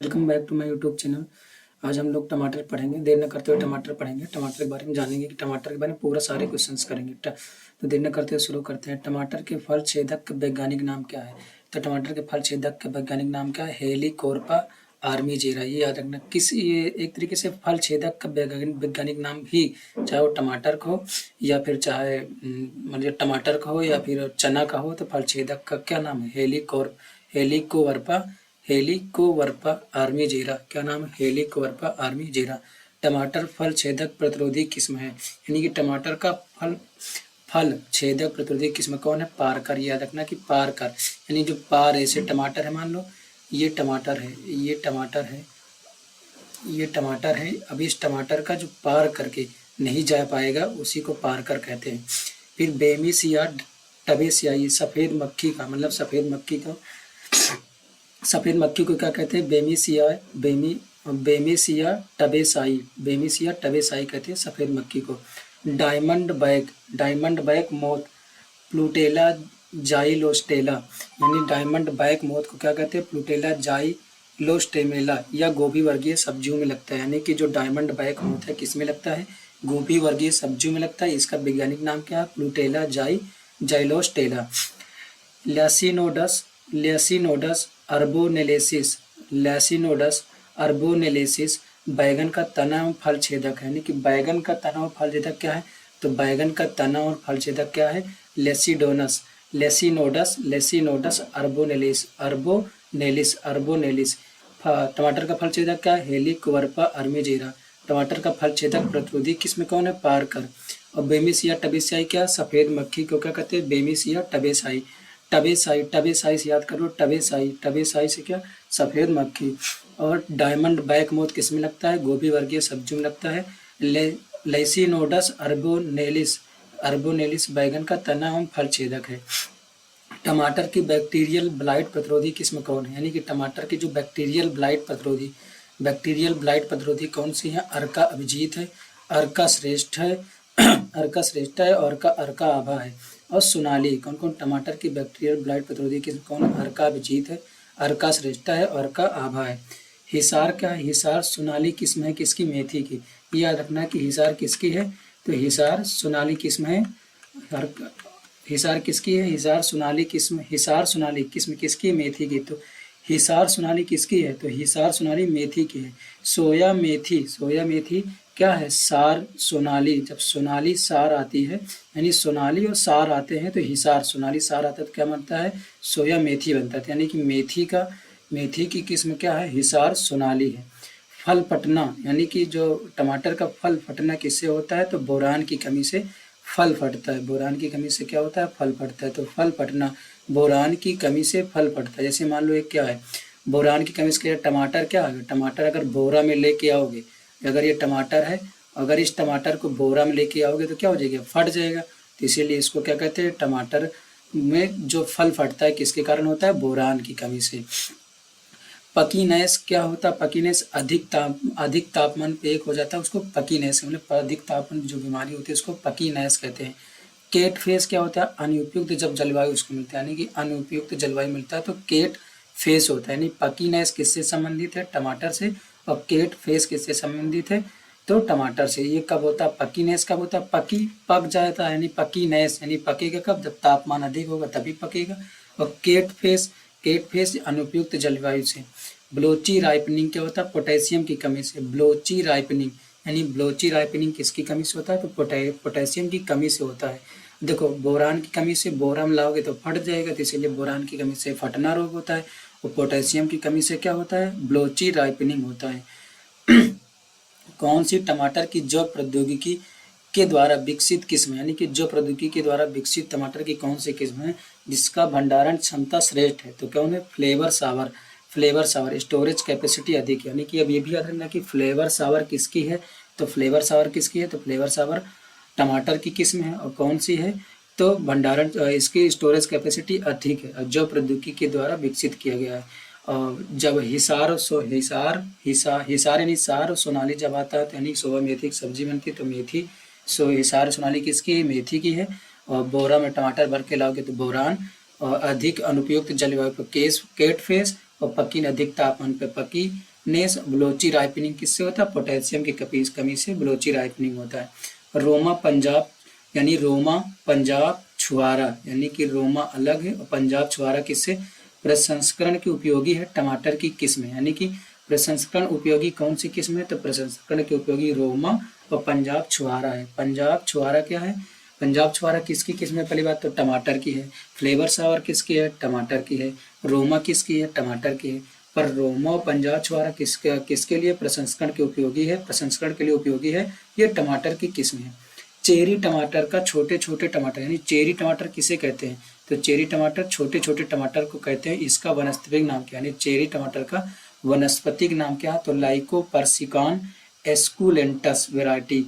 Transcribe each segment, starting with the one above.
Welcome back to my YouTube channel. आज हम लोग टमाटर पढ़ेंगे। देर न करते हुए टमाटर पढ़ेंगे। टमाटर के बारे में जानेंगे कि टमाटर के बारे में पूरा सारे क्वेश्चंस करेंगे। तो देर न करते हुए शुरू करते हैं। टमाटर के फल छेदक का वैज्ञानिक नाम क्या है? तो टमाटर के फल छेदक का वैज्ञानिक नाम क्या है? हेलिकोर्पा आर्मीजेरा। ये याद रखना। ये एक तरीके से फल छेदक का वैज्ञानिक नाम भी, चाहे वो टमाटर का हो या फिर चाहे मतलब टमाटर का हो या फिर चना का हो, तो फल छेदक का क्या नाम है? Helicoverpa armigera. क्या नाम है? Helicoverpa armigera. टमाटर फल छेदक प्रतिरोधी किस्म है, यानी कि टमाटर का फल छेदक प्रतिरोधी किस्म कौन है? पारकर। याद रखना कि पारकर, यानी जो पार ऐसे टमाटर है, मान लो ये टमाटर है, ये टमाटर है, ये टमाटर है। अब इस टमाटर का जो पार करके नहीं जा पाएगा उसी को पारकर कहते हैं। फिर बेमिसिया टबेसियाई, सफ़ेद मक्खी का मतलब सफ़ेद मक्खी को क्या कहते हैं? बेमिसिया टबेसाई कहते हैं सफ़ेद मक्खी को। डायमंड बैक मोथ प्लूटेला जाइलोस्टेला, यानी डायमंड बैक मोथ को क्या कहते हैं? प्लूटेला जाइलोस्टेमेला, या गोभी वर्गीय सब्जियों में लगता है। यानी कि जो डायमंड बैक मोथ है किस में लगता है? गोभी वर्गीय सब्जियों में लगता है। इसका वैज्ञानिक नाम क्या है? प्लूटेला जाइलोस्टेला। लैसिनोडस अर्बोनेलेसिस बैगन का तना एवं फल छेदक है। यानी कि बैगन का तना और फल छेदक क्या है? तो बैगन का तना और फल छेदक क्या है? लेसिनोडस अर्बोनेलिस। टमाटर का फल छेदक क्या है? Helicoverpa armigera. टमाटर का फल छेदक प्रतिरोधी किस्म कौन है? पारकर। और बेमिसिया टबेसाई क्या? सफ़ेद मक्खी को क्या कहते हैं? बेमिसिया टबेसाई से याद करो। टबेसाई से क्या? सफ़ेद मक्खी। और डायमंड बैक मोथ किस में लगता है? गोभी वर्गीय सब्जियों में लगता है। लैसिनोडस अर्बोनेलिस बैगन का तना एवं फल छेदक है। टमाटर की बैक्टीरियल ब्लाइट प्रतिरोधी किस्म कौन है? यानी कि टमाटर की जो बैक्टीरियल ब्लाइट प्रतिरोधी कौन सी है? अर्का अभिजीत है, अर्का श्रेष्ठ है, अर्का आभा है और सोनाली। कौन कौन टमाटर की बैक्टीरियल ब्लाइट प्रतिरोधी किस्म कौन है? अर्का अभिजीत है, अर्का श्रेष्ठा है और अर्का आभा है। हिसार क्या है? हिसार सोनाली किस्म है किसकी? मेथी की। याद रखना कि हिसार किसकी है? तो हिसार सोनाली किस्म है। हिसार किसकी है? हिसार सोनाली किस्म किसकी है? मेथी की। तो हिसार सोनाली किसकी है? तो हिसार सोनाली मेथी की है। सोया मेथी क्या है? सार सोनाली। जब सोनाली सार आती है, यानी सोनाली और सार आते हैं तो हिसार सोनाली सार आता है तो क्या बनता है? सोया मेथी बनता है। यानी कि मेथी की किस्म क्या है? हिसार सोनाली है। फल फटना, यानी कि जो टमाटर का फल फटना किससे होता है? तो बोरान की कमी से फल फटता है। बोरान की कमी से क्या होता है? फल फटता है। तो फल फटना, बोरान की कमी से फल फटता है। जैसे मान लो एक क्या है? बोरान की कमी से टमाटर क्या है? टमाटर अगर बोरा में लेके आओगे, अगर ये टमाटर है, अगर इस टमाटर को बोरा में लेके आओगे तो क्या हो जाएगा? फट जाएगा। तो इसीलिए इसको क्या कहते हैं? टमाटर में जो फल फटता है किसके कारण होता है? बोरान की कमी से। पकीनेस क्या होता है? पकीनेस अधिक तापमान पे एक हो जाता है, उसको पकीनेस मतलब अधिक तापमान जो बीमारी होती है उसको पकीनेस कहते हैं। केट फेस क्या होता है? अनुपयुक्त जब जलवायु उसको मिलता है, यानी कि अनुपयुक्त जलवायु मिलता है तो केट फेस होता है। यानी पकीनेस किससे संबंधित है? टमाटर से। और केट फेस किससे संबंधित है? तो टमाटर से। ये कब होता है? पकीनेस कब होता है? पक जाता है, यानी पकीनेस, यानी पकेगा कब? जब तापमान अधिक होगा तभी पकेगा। और केट फेस अनुपयुक्त जलवायु से। ब्लोची राइपनिंग क्या होता है? पोटेशियम की कमी से। ब्लोची राइपनिंग किसकी कमी से होता है? तो पोटेशियम की कमी से होता है। देखो, बोरान की कमी से बोरान लाओगे तो फट जाएगा, तो इसीलिए बोरान की कमी से फटना रोग होता है। और पोटेशियम की कमी से क्या होता है? ब्लोची राइपनिंग होता है। कौन सी टमाटर की जैव प्रौद्योगिकी के द्वारा विकसित किस्म है? यानी कि जैव प्रौद्योगिकी के द्वारा विकसित टमाटर की कौन सी किस्म है जिसका भंडारण क्षमता श्रेष्ठ है? तो कौन है? Flavr Savr. स्टोरेज कैपेसिटी अधिक, यानी कि अब ये भी याद रखना कि फ्लेवर सावर किसकी है? तो फ्लेवर सावर टमाटर की किस्म है। और कौन सी है? तो भंडारण इसकी स्टोरेज कैपेसिटी अधिक है, जैव प्रौद्योगिकी के द्वारा विकसित किया गया है। और जब हिसार यानी सार और सोनाली जब आता है तो यानी सोया मेथी की सब्जी बनती है, तो मेथी हिसार सोनाली किसकी है? मेथी की है। और बोरा में टमाटर भर के लाओगे तो बोरान। और अधिक अनुपयुक्त जलवायु पर केट फेस। और पकी अधिक तापमान पर नेस ब्लोची राइपनिंग किससे होता है? पोटेशियम की कमी से ब्लोची राइपनिंग होता है। रोमा पंजाब यानी रोमा पंजाब छुआरा यानी कि रोमा अलग है और पंजाब छुआरा किससे? प्रसंस्करण की उपयोगी है टमाटर की किस्म है, यानी कि प्रसंस्करण उपयोगी कौन सी किस्म है? तो प्रसंस्करण के उपयोगी रोमा और पंजाब छुआरा है। पंजाब छुआरा क्या है? पंजाब छुआरा किसकी किस्म है? पहली बात तो टमाटर की है। फ्लेवर सावर किसकी है? टमाटर की है। रोमा किसकी है? टमाटर की है। पर रोमा और पंजाब छुआरा किसके लिए प्रसंस्करण के उपयोगी है? प्रसंस्करण के लिए उपयोगी है, ये टमाटर की किस्म है। चेरी टमाटर का छोटे छोटे टमाटर यानी चेरी टमाटर किसे कहते हैं? तो चेरी टमाटर छोटे छोटे टमाटर को कहते हैं। इसका वनस्पतिक नाम क्या है? यानी चेरी टमाटर का वनस्पतिक नाम क्या है? तो लाइकोपर्सिकान एस्कुलेंटस वेराइटी।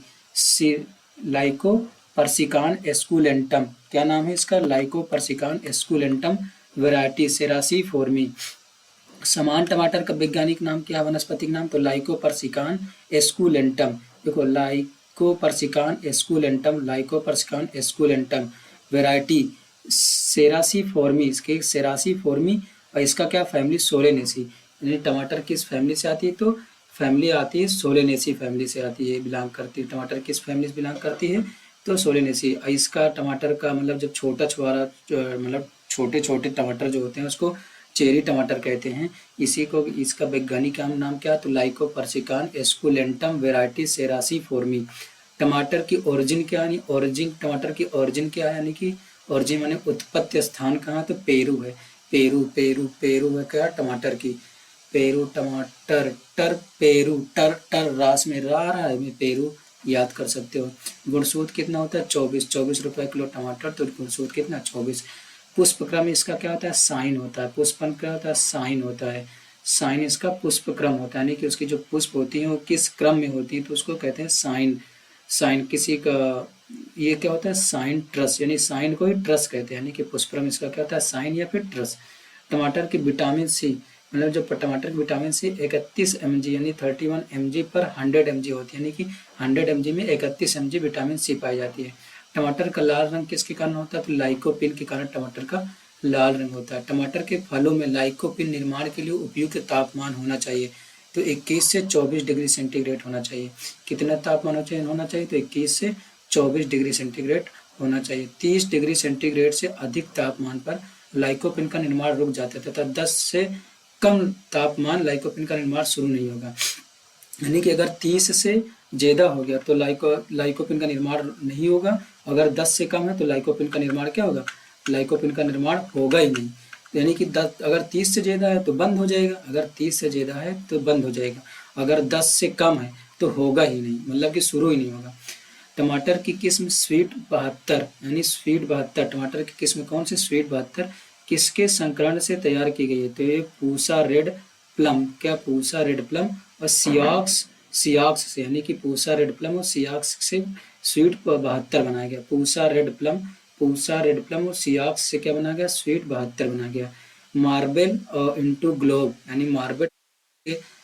लाइकोपर्सिकान एस्कुलेंटम क्या नाम है इसका? लाइकोपर्सिकान एस्कुलेंटम वेराइटी सेरासी फोर्मी। समान टमाटर का वैज्ञानिक नाम क्या है? वनस्पतिक नाम तो लाइकोपर्सिकान एस्कुलेंटम। देखो लाइकोपर्सिकान एस्कुलेंटम, लाइकोपर्सिकान एस्कुलेंटम वेराइटी सेरासी फोर्मी, इसके सेरासी फोर्मी और इसका क्या फैमिली? सोलेनेसी। यानी टमाटर किस फैमिली से आती है? तो फैमिली आती है सोलेनेसी फैमिली से आती है, बिलोंग करती है। टमाटर किस फैमिली से बिलोंग करती है? तो सोलेनेसी। इसका टमाटर का मतलब जब छोटा छुआरा मतलब छोटे छोटे टमाटर जो होते हैं उसको चेरी टमाटर कहते हैं। इसी को इसका वैज्ञानिक नाम क्या? तो लाइकोपर्सिकान एस्कुलेंटम वेराइटी सेरासी फोर्मी। टमाटर की ओरिजिन क्या है? ओरिजिन टमाटर की ओरिजिन क्या है? यानी कि ओरिजिन माने उत्पत्ति स्थान कहाँ? तो पेरू है। पेरू पेरू पेरू है क्या? टमाटर की। पेरू टमाटर टर पेरू टर टर रास में रा रहा है में पेरू याद कर सकते हो। गुणसूत्र कितना होता है? 24 रुपए किलो टमाटर, तो गुणसूत्र कितना? 24। पुष्पक्रम इसका क्या होता है? साइन होता है। पुष्पन क्या होता है? साइन होता है। साइन इसका पुष्पक्रम होता है, यानी कि उसकी जो पुष्प होती है वो किस क्रम में होती है तो उसको कहते हैं साइन। साइन किसी का ये क्या होता है? साइन ट्रस, यानी साइन को ही ट्रस कहते हैं, यानी कि पुष्पक्रम इसका क्या होता है? साइन या फिर ट्रस। टमाटर की विटामिन सी मतलब जो टमाटर की विटामिन सी 31 mg यानी 31 mg पर 100 mg होती है, यानी कि 100 mg में 31 mg विटामिन सी पाई जाती है। टमाटर का लाल रंग किसके कारण होता है? तो लाइकोपिन के कारण टमाटर का लाल रंग होता है। टमाटर के फलों में लाइकोपिन निर्माण के लिए उपयुक्त तापमान होना चाहिए, तो 21 से 24 डिग्री सेंटीग्रेड होना चाहिए। कितना तापमान होना चाहिए? तो 21 से 24 डिग्री सेंटीग्रेड होना चाहिए। 30 डिग्री सेंटीग्रेड से अधिक तापमान पर लाइकोपिन का निर्माण रुक जाता है तथा 10 से कम तापमान लाइकोपिन का निर्माण शुरू नहीं होगा। यानी कि अगर 30 से ज़्यादा हो गया तो लाइकोपिन का निर्माण नहीं होगा। अगर 10 से कम है तो लाइकोपिन का निर्माण क्या होगा? लाइकोपिन का निर्माण होगा ही नहीं। यानी कि 10 अगर 30 से ज़्यादा है तो बंद हो जाएगा, अगर 30 से ज़्यादा है तो बंद हो जाएगा, अगर 10 से कम है तो होगा ही नहीं, मतलब कि शुरू ही नहीं होगा। टमाटर की किस्म स्वीट 72 यानी स्वीट 72 टमाटर की किस्म कौन सी? स्वीट 72 किसके संकरण से तैयार की गई है? तो ये पूसा रेड प्लम क्या? पूसा रेड प्लम और सियाक्स से, यानी कि पूसा रेड प्लम और सियाक्स से स्वीट 72 बनाया गया। पूसा रेड प्लम और सियाक्स से क्या बना गया? स्वीट 72 बना गया। मार्बल और इंटू ग्लोब यानी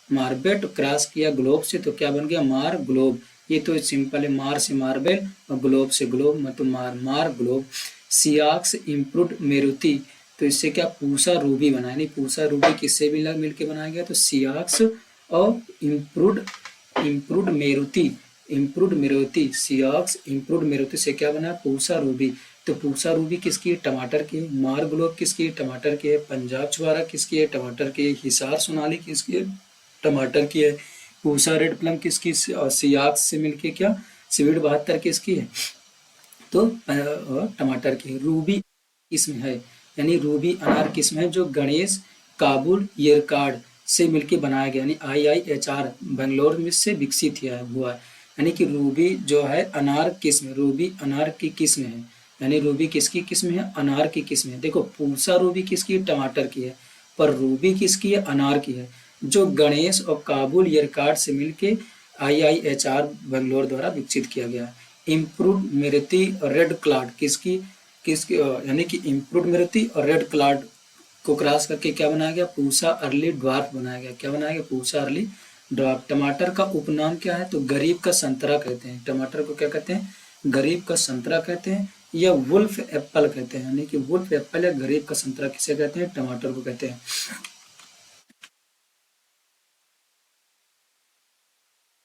मार्बेट क्रॉस किया ग्लोब से तो क्या बन गया? मार ग्लोब। ये तो सिंपल है, मार से मार्बल और ग्लोब से ग्लोब मतलब मार ग्लोब। सियाक्स इम्प्रूव्ड मेरुति तो इससे क्या? पूसा रूबी बना, यानी पूसा रूबी किससे भी मिलकर बनाया गया? तो सियाक्स और इम्प्रूव्ड मेरुति सियाक्स इम्प्रूव्ड मेरुति से क्या बना? पूसा रूबी। तो पूसा रूबी किसकी है? टमाटर की। मार ग्लोब किसकी है? टमाटर की है। पंजाब छुआरा किसकी है? टमाटर की है। हिसार सोनाली किसकी है? टमाटर की है। पूसा रेड प्लम किसकी? सियाक्स से मिलके क्या? स्वीट 72 किसकी है? तो टमाटर की। रूबी किस्म है, यानी रूबी अनार किस्म है जो गणेश काबुल येरकार्ड से मिलकर बनाया गया, यानी IIHR बेंगलोर में से विकसित हुआ है। यानी कि रूबी जो है अनार किस्म, रूबी अनार की किस्म है, यानी रूबी किसकी किस्म है? अनार की किस्म है। देखो पूसा रूबी किसकी? टमाटर की है, पर रूबी किसकी है? अनार की है, जो गणेश और काबुल येरकार्ड से मिलके IIHR बेंगलोर द्वारा विकसित किया गया। इम्प्रूव मेरती और रेड क्लाड किसकी किसकी यानी कि इम्प्रूव मेरती और रेड क्लाड को क्रॉस करके क्या बनाया गया? पूसा अर्ली ड्वार्फ बनाया गया। क्या बनाया गया? Pusa early dwarf. टमाटर का उपनाम क्या है? तो गरीब का संतरा कहते हैं। टमाटर को क्या कहते हैं? गरीब का संतरा कहते हैं या वुल्फ एप्पल कहते हैं, यानी कि वुल्फ एप्पल या गरीब का संतरा किसे कहते हैं? टमाटर को कहते हैं।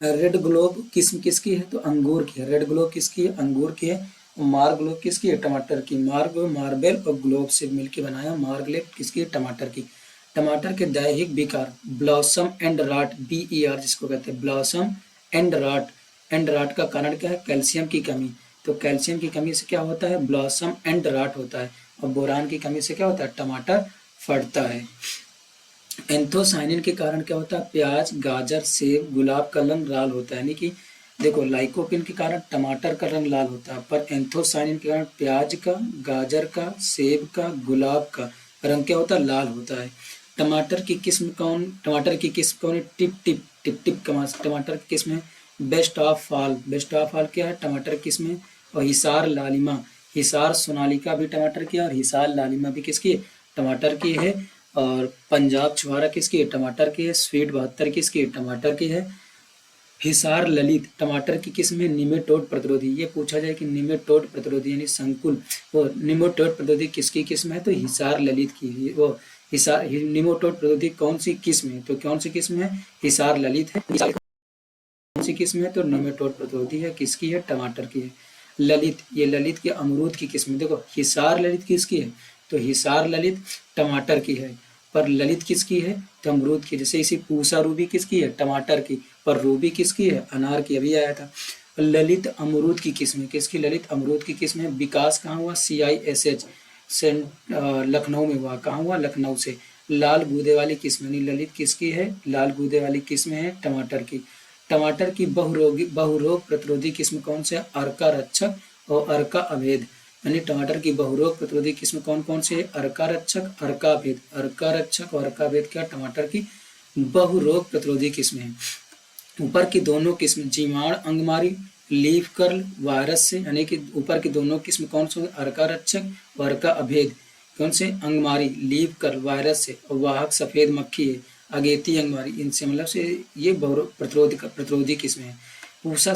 रेड ग्लोब किस्म किसकी है? तो अंगूर की है। रेड ग्लोब किसकी है? अंगूर की है। मार ग्लोब किसकी है? टमाटर की। मार्बल और ग्लोब से मिलकर बनाया मार्गलेब किसकी है? टमाटर की। टमाटर के दैहिक विकार ब्लॉसम एंड राट, BER जिसको कहते हैं blossom and rot. And rot का कारण क्या है? कैल्शियम की कमी। तो कैल्शियम की कमी से क्या होता है? ब्लॉसम एंड राट होता है। और बोरान की कमी से क्या होता है? टमाटर फटता है। एंथोसाइनिन के कारण क्या होता है? प्याज, गाजर, सेब, गुलाब का रंग लाल होता है। यानी कि देखो, लाइकोपिन के कारण टमाटर का रंग लाल होता है, पर एंथोसाइनिन के कारण प्याज का, गाजर का, सेब का, गुलाब का रंग क्या होता है? लाल होता है। टमाटर की किस्म कौन? टमाटर की किस्म कौन है? Tip tip tip tip commas टमाटर की किस्म है। Best of all, best of all क्या है? टमाटर की किस्म है। और हिसार लालिमा, हिसार सोनालिका भी टमाटर की है, और हिसार लालिमा भी किसकी है? टमाटर की है। और पंजाब छुआरा किसकी है? टमाटर की है। स्वीट 72 किसकी है? टमाटर की है। हिसार ललित टमाटर की किस्म है। निमेटोड प्रतिरोधी, ये पूछा जाए कि निमेटोड प्रतिरोधी यानी संकुल, वो निमेटोड प्रतिरोधी किसकी किस्म है? तो हिसार ललित की। वो हिसार निमेटोड प्रतिरोधी कौन सी किस्म है? तो कौन सी किस्म है? हिसार ललित है। कौन सी किस्म है? तो निमेटोड प्रतिरोधी है। किसकी है? टमाटर की है। ललित, ये ललित के अमरूद की किस्म है। देखो, हिसार ललित किसकी है? तो हिसार ललित टमाटर की है, पर ललित किसकी है? तो अमरूद की। जैसे इसी पूसा रूबी किसकी है? टमाटर की, पर रूबी किसकी है? अनार की। अभी आया था। ललित अमरूद की किस्म है। किसकी? ललित अमरूद की किस्म है। विकास कहाँ हुआ? CISH से लखनऊ में हुआ। कहाँ हुआ? लखनऊ से। लाल गूदे वाली किस्म यानी ललित किसकी है? लाल गूदे वाली किस्म है टमाटर की। टमाटर की बहुरोग प्रतिरोधी किस्म कौन से? अर्का रक्षक और अर्का अभेद। यानी टमाटर की बहुरोग प्रतिरोधी किस्म कौन कौन से है? अर्का रक्षक, अर्का भेद। अर्का रक्षक और अर्का भेद क्या? टमाटर की बहुरोग प्रतिरोधी किस्म है। ऊपर की दोनों किस्म जीवाणु अंगमारी, लीफ कर्ल वायरस से, यानी कि ऊपर की दोनों किस्म कौन से? अर्का रक्षक और अर्का अभेद। कौन से? अंगमारी, लीफ कर्ल वायरस से, और वाहक सफेद मक्खी है, अगेती अंगमारी, इनसे मतलब से ये प्रतिरोधी किस्म है। पूसा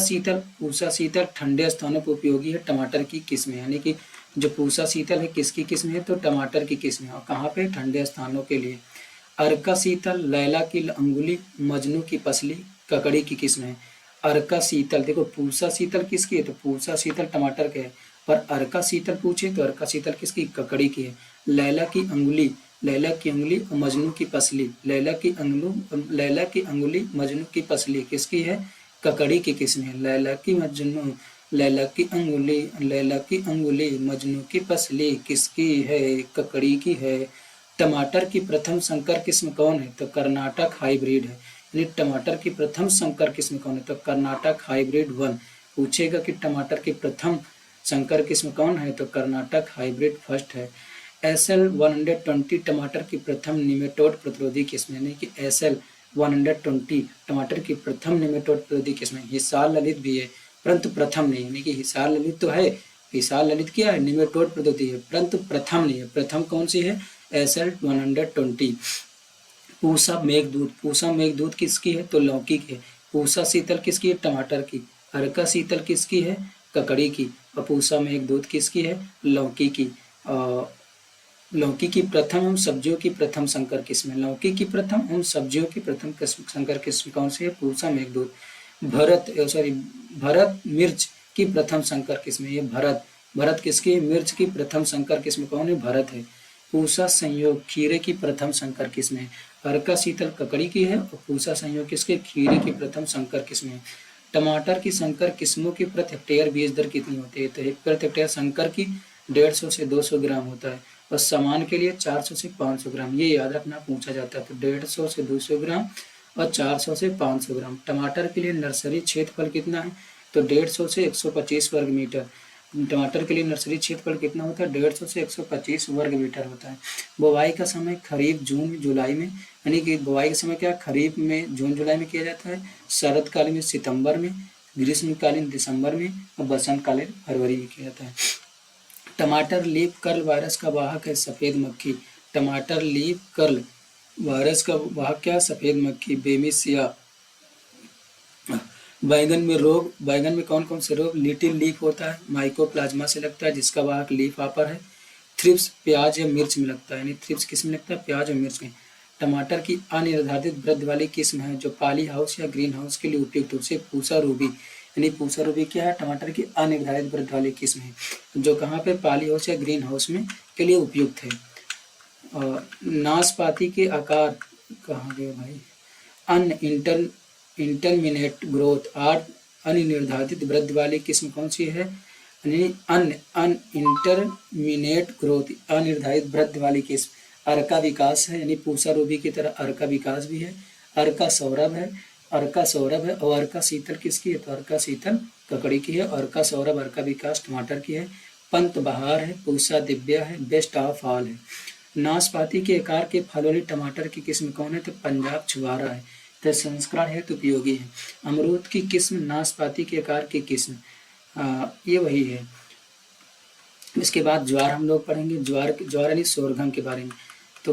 शीतल ठंडे स्थानों पर उपयोगी है। टमाटर की किस्म है। यानी कि जो पूसा शीतल है किसकी किस्म है? तो टमाटर की किस्म है। और कहाँ पे? ठंडे स्थानों के लिए। अर्का शीतल लैला की अंगुली, मजनू की पसली, ककड़ी की किस्म है। अर्का शीतल, देखो पूसा शीतल किसकी है? तो पूसा शीतल टमाटर के है, पर अर्का शीतल पूछे तो अर्का शीतल किसकी? ककड़ी की है। लैला की अंगुली, लैला की अंगुली और मजनू की पसली, लैला की अंगुली मजनू की पसली किसकी है? ककड़ी की किस्म है। लैला की मजनू, लैला की अंगुली, लैला की अंगुली मजनू की पसली किसकी है? ककड़ी की है। टमाटर की प्रथम संकर किस्म कौन है? तो कर्नाटक हाइब्रिड है। यानी टमाटर की प्रथम संकर किस्म कौन है? तो कर्नाटक हाइब्रिड 1। पूछेगा कि टमाटर की प्रथम संकर किस्म कौन है? तो कर्नाटक हाइब्रिड फर्स्ट है। SL 120 टमाटर की प्रथम निमेटोड प्रतिरोधी किस्म, यानी कि SL 120 टमाटर की प्रथम निमेटोड प्रतिरोधी किस्म है। हिसार ललित भी है, परंतु प्रथम नहीं। यानी कि हिसार ललित तो है, हिसार ललित क्या है? निमेटोड प्रतिरोधी है, परंतु प्रथम नहीं है। प्रथम कौन सी है? SL 120। पूसा मेघदूत, पूसा मेघदूत किसकी है? तो लौकी की है। पूसा शीतल किसकी है? टमाटर की। अर्का शीतल किसकी है? ककड़ी की। और पूसा मेघदूत किसकी है? लौकी की। लौकी की प्रथम एवं सब्जियों की प्रथम संकर किस्म है। लौकी की प्रथम एवं सब्जियों की प्रथम संकर किस्म कौन सी है? पूसा मेघदूत। भरत मिर्च की प्रथम संकर किस्म है। ये भरत, भरत किसकी? मिर्च की प्रथम संकर किस्म कौन है? भरत है। पूसा संयोग खीरे की प्रथम संकर किस्म है। अर्का शीतल ककड़ी की है, और पूसा संयोग किसके? खीरे की प्रथम संकर किस्म है। टमाटर की संकर किस्मों की प्रति हेक्टेयर बीज दर कितनी होती है? तो प्रति हेक्टेयर संकर की 150 से 200 ग्राम होता है, और समान के लिए 400 से 500 ग्राम। ये याद रखना, पूछा जाता है। तो 150 से 200 ग्राम और 400 से 500 ग्राम। टमाटर के लिए नर्सरी क्षेत्रफल कितना है? तो 150 से 125 वर्ग मीटर। टमाटर के लिए नर्सरी क्षेत्रफल कितना होता है? 150 से 125 वर्ग मीटर होता है। बुवाई का समय खरीफ जून जुलाई में, यानी कि बुवाई का समय क्या? खरीफ में जून जुलाई में किया जाता है, शरद कालीन में सितंबर में, ग्रीष्मकालीन दिसंबर में, और बसंत कालीन फरवरी में किया जाता है। टमाटर लीफ कर्ल वायरस का वाहक है सफेद मक्खी। टमाटर लीफ कर्ल वायरस का वाहक क्या? सफेद मक्खी, बेमिसिया। बैगन में रोग, बैगन में कौन कौन से रोग? लिटिल लीफ होता है, माइकोप्लाज्मा से लगता है, जिसका वाहक लीफ आपर है। थ्रिप्स प्याज या मिर्च में लगता है, यानी थ्रिप्स किस में लगता है? प्याज और मिर्च में। टमाटर की अनिर्धारित वृद्धि वाली किस्म है जो पॉली हाउस या ग्रीन हाउस के लिए उपयुक्त है, उसे पूसा रूबी, यानी पूसा रूबी क्या है, टमाटर की अनिर्धारित वृद्धि वाली किस्म है जो कहाँ पे पॉली हाउस या ग्रीन हाउस में के लिए उपयुक्त है। और नाशपाती के आकार कहाँ गए भाई, अन इंटरमिनेट ग्रोथ आर अनिर्धारित वृद्धि वाली किस्म कौन सी है, यानी अन अन इंटरमिनेट ग्रोथ अनिर्धारित वृद्धि वाली किस्म अर्का विकास है, यानी पूसा रूबी की तरह अर्का विकास भी है, अर्का सौरभ है, अर्का सौरभ है, और अर्का शीतल किसकी है, तो अर्का शीतल ककड़ी की है, अर्का सौरभ अर्का विकास टमाटर की है, पंत बहार है, पूसा दिव्या है, बेस्ट ऑफ ऑल है। नाशपाती के आकार के फल वाली टमाटर की किस्म कौन है, तो पंजाब छुआरा है, तो संस्करण है तो उपयोगी है। अमरूद की किस्म नाशपाती के आकार की किस्म ये वही है। इसके बाद ज्वार हम लोग पढ़ेंगे, ज्वार यानी सोरघम के बारे में। तो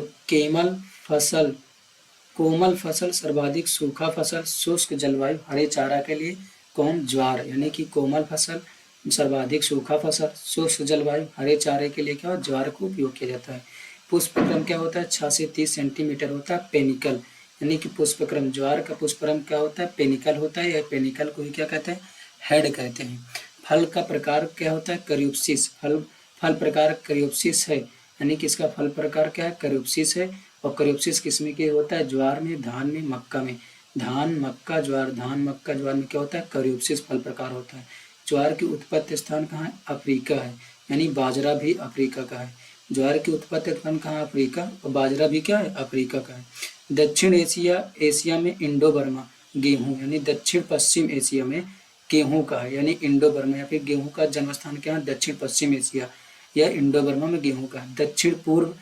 कोमल फसल सर्वाधिक सूखा फसल शुष्क जलवायु हरे चारा के लिए कौन, ज्वार, यानी कि कोमल फसल सर्वाधिक सूखा फसल शुष्क जलवायु हरे चारे के लिए क्या ज्वार को उपयोग किया जाता है। पुष्पक्रम क्या होता है, 6 से 30 सेंटीमीटर होता है, पेनिकल, यानी कि पुष्पक्रम ज्वार का पुष्पक्रम क्या होता है, पेनिकल होता है, या पेनिकल को ही क्या कहते हैं, हेड कहते हैं। फल का प्रकार क्या होता है, करियोप्सिस, फल प्रकार करियोप्सिस है, यानी कि इसका फल प्रकार क्या है, करियोप्सिस है। और करियोप्सिस किसमें के होता है, ज्वार में, धान में, मक्का में, धान मक्का ज्वार, धान मक्का ज्वार में क्या होता है, करियोप्सिस फल प्रकार होता है। ज्वार की उत्पत्ति स्थान कहाँ है, अफ्रीका है, यानी बाजरा भी अफ्रीका का है। ज्वार की उत्पत्ति स्थान कहाँ, अफ्रीका, और बाजरा भी क्या है, अफ्रीका का है। दक्षिण एशिया में इंडो बर्मा गेहूं, यानी दक्षिण पश्चिम एशिया में गेहूं का है, यानी इंडो बर्मा, या फिर गेहूं का जन्म स्थान क्या है, दक्षिण पश्चिम एशिया या इंडो बर्मा में गेहूं का है। दक्षिण पूर्व